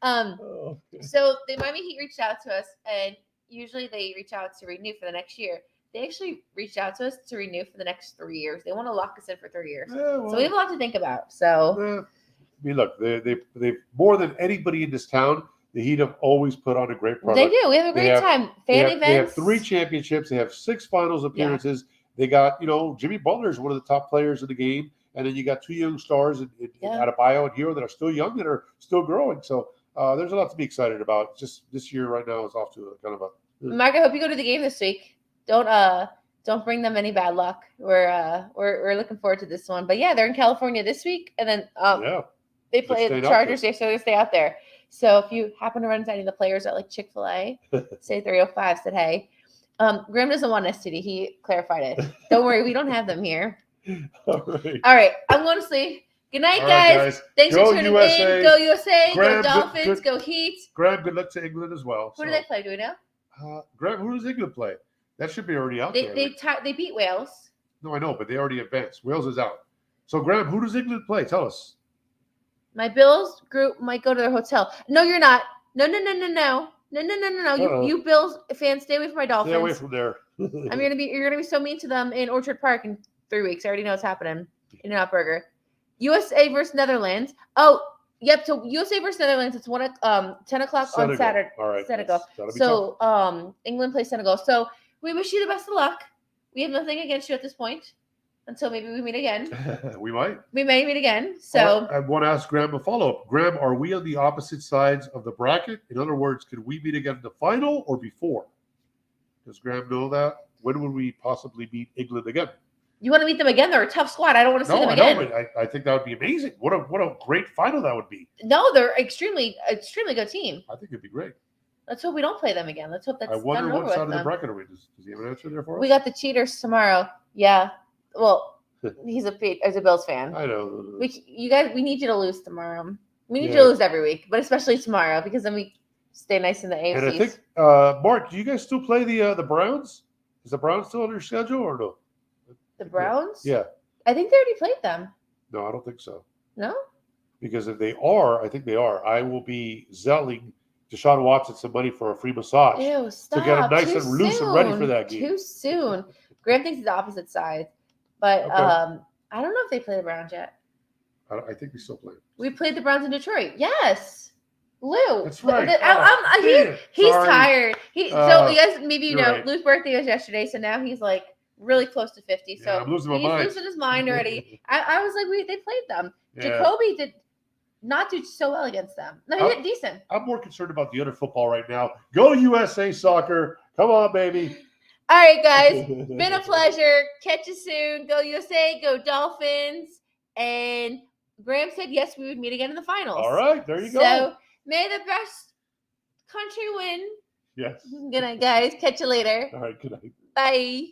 So the Miami Heat reached out to us, and usually they reach out to renew for the next year. They actually reached out to us to renew for the next 3 years. They want to lock us in for 3 years.
Yeah, well,
So we have a lot to think about. So
I mean, look, they more than anybody in this town, the Heat have always put on a great product.
they do. We have a great time. Fan events.
They have 3 championships. They have 6 finals appearances. They got, Jimmy Butler is one of the top players in the game. And then you got 2 young stars in Adebayo and Hero that are still young and are still growing. So there's a lot to be excited about. Just this year right now is off to a kind of a.
Mark, I hope you go to the game this week. Don't bring them any bad luck. We're looking forward to this one. But yeah, they're in California this week, and then they play the Chargers. So they're stay out there. So if you happen to run into any of the players at like Chick-fil-A, say 305 said hey. Graham doesn't want STD. He clarified it. Don't worry, we don't have them here.
All
right. I'm going to sleep. Good night,
All right,
guys. Thanks
Go
for tuning
USA.
in. Go USA.
Graham,
go Dolphins.
good-
Go Heat.
Graham, good luck to England as well.
Who do they play? Do we know?
Graham, who does England play? That should be already out there.
They beat Wales.
No, I know, but they already advanced. Wales is out. So, Graham, who does England play? Tell us.
My Bills group might go to their hotel. No, you're not. No. You Bills fans, stay away from my Dolphins.
Stay away from there.
You're gonna be so mean to them in Orchard Park in 3 weeks. I already know what's happening. In-N-Out Burger. USA versus Netherlands. Oh, yep. So USA versus Netherlands. It's 10 o'clock on Saturday.
All right.
Senegal. So England plays Senegal. So we wish you the best of luck. We have nothing against you at this point until maybe we meet again.
We might.
We may meet again. So
I want to ask Graham a follow-up. Graham, are we on the opposite sides of the bracket? In other words, could we meet again in the final or before? Does Graham know that? When would we possibly meet England again?
you want to meet them again? They're a tough squad. I don't want to see them again.
No, but I think that would be amazing. What a great final that would be.
No, they're extremely good team.
I think it'd be great.
Let's hope we don't play them again. Let's hope that's
I wonder
done
what
over
side
with
of the
them.
bracket are we? Does he have an answer there for us?
We got the Cheaters tomorrow. Yeah. Well, he's a Bills fan.
I know.
We need you to lose tomorrow. We need you to lose every week, but especially tomorrow because then we stay nice in the AFC.
And I think, Mark, do you guys still play the Browns? Is the Browns still on your schedule or no?
The Browns?
Yeah.
I think they already played them.
No, I don't think so.
No?
Because if they are, I think they are. I will be zelling Deshaun Watson some money for a free massage.
Ew, stop.
To get him nice
Too
and loose and ready for
soon.
that game.
Too soon. Graham thinks it's the opposite side. But
Okay.
I don't know if they play the Browns yet.
I think we still play.
We played the Browns in Detroit. Yes. Lou.
That's right.
He's
Sorry.
tired. So you guys maybe
you're right.
Lou's birthday was yesterday, so now he's like really close to 50.
Yeah,
So
I'm losing my
he's
mind.
losing his mind already. I was like, they played them.
Yeah.
Jacoby did not do so well against them. No, he did decent.
I'm more concerned about the other football right now. Go USA Soccer. Come on, baby.
All right, guys. Been a pleasure. Catch you soon. Go USA. Go Dolphins. And Graham said yes, we would meet again in the finals.
All right, there you go.
So may the best country win.
Yes.
Good night, guys. Catch you later.
All right, good night.
Bye.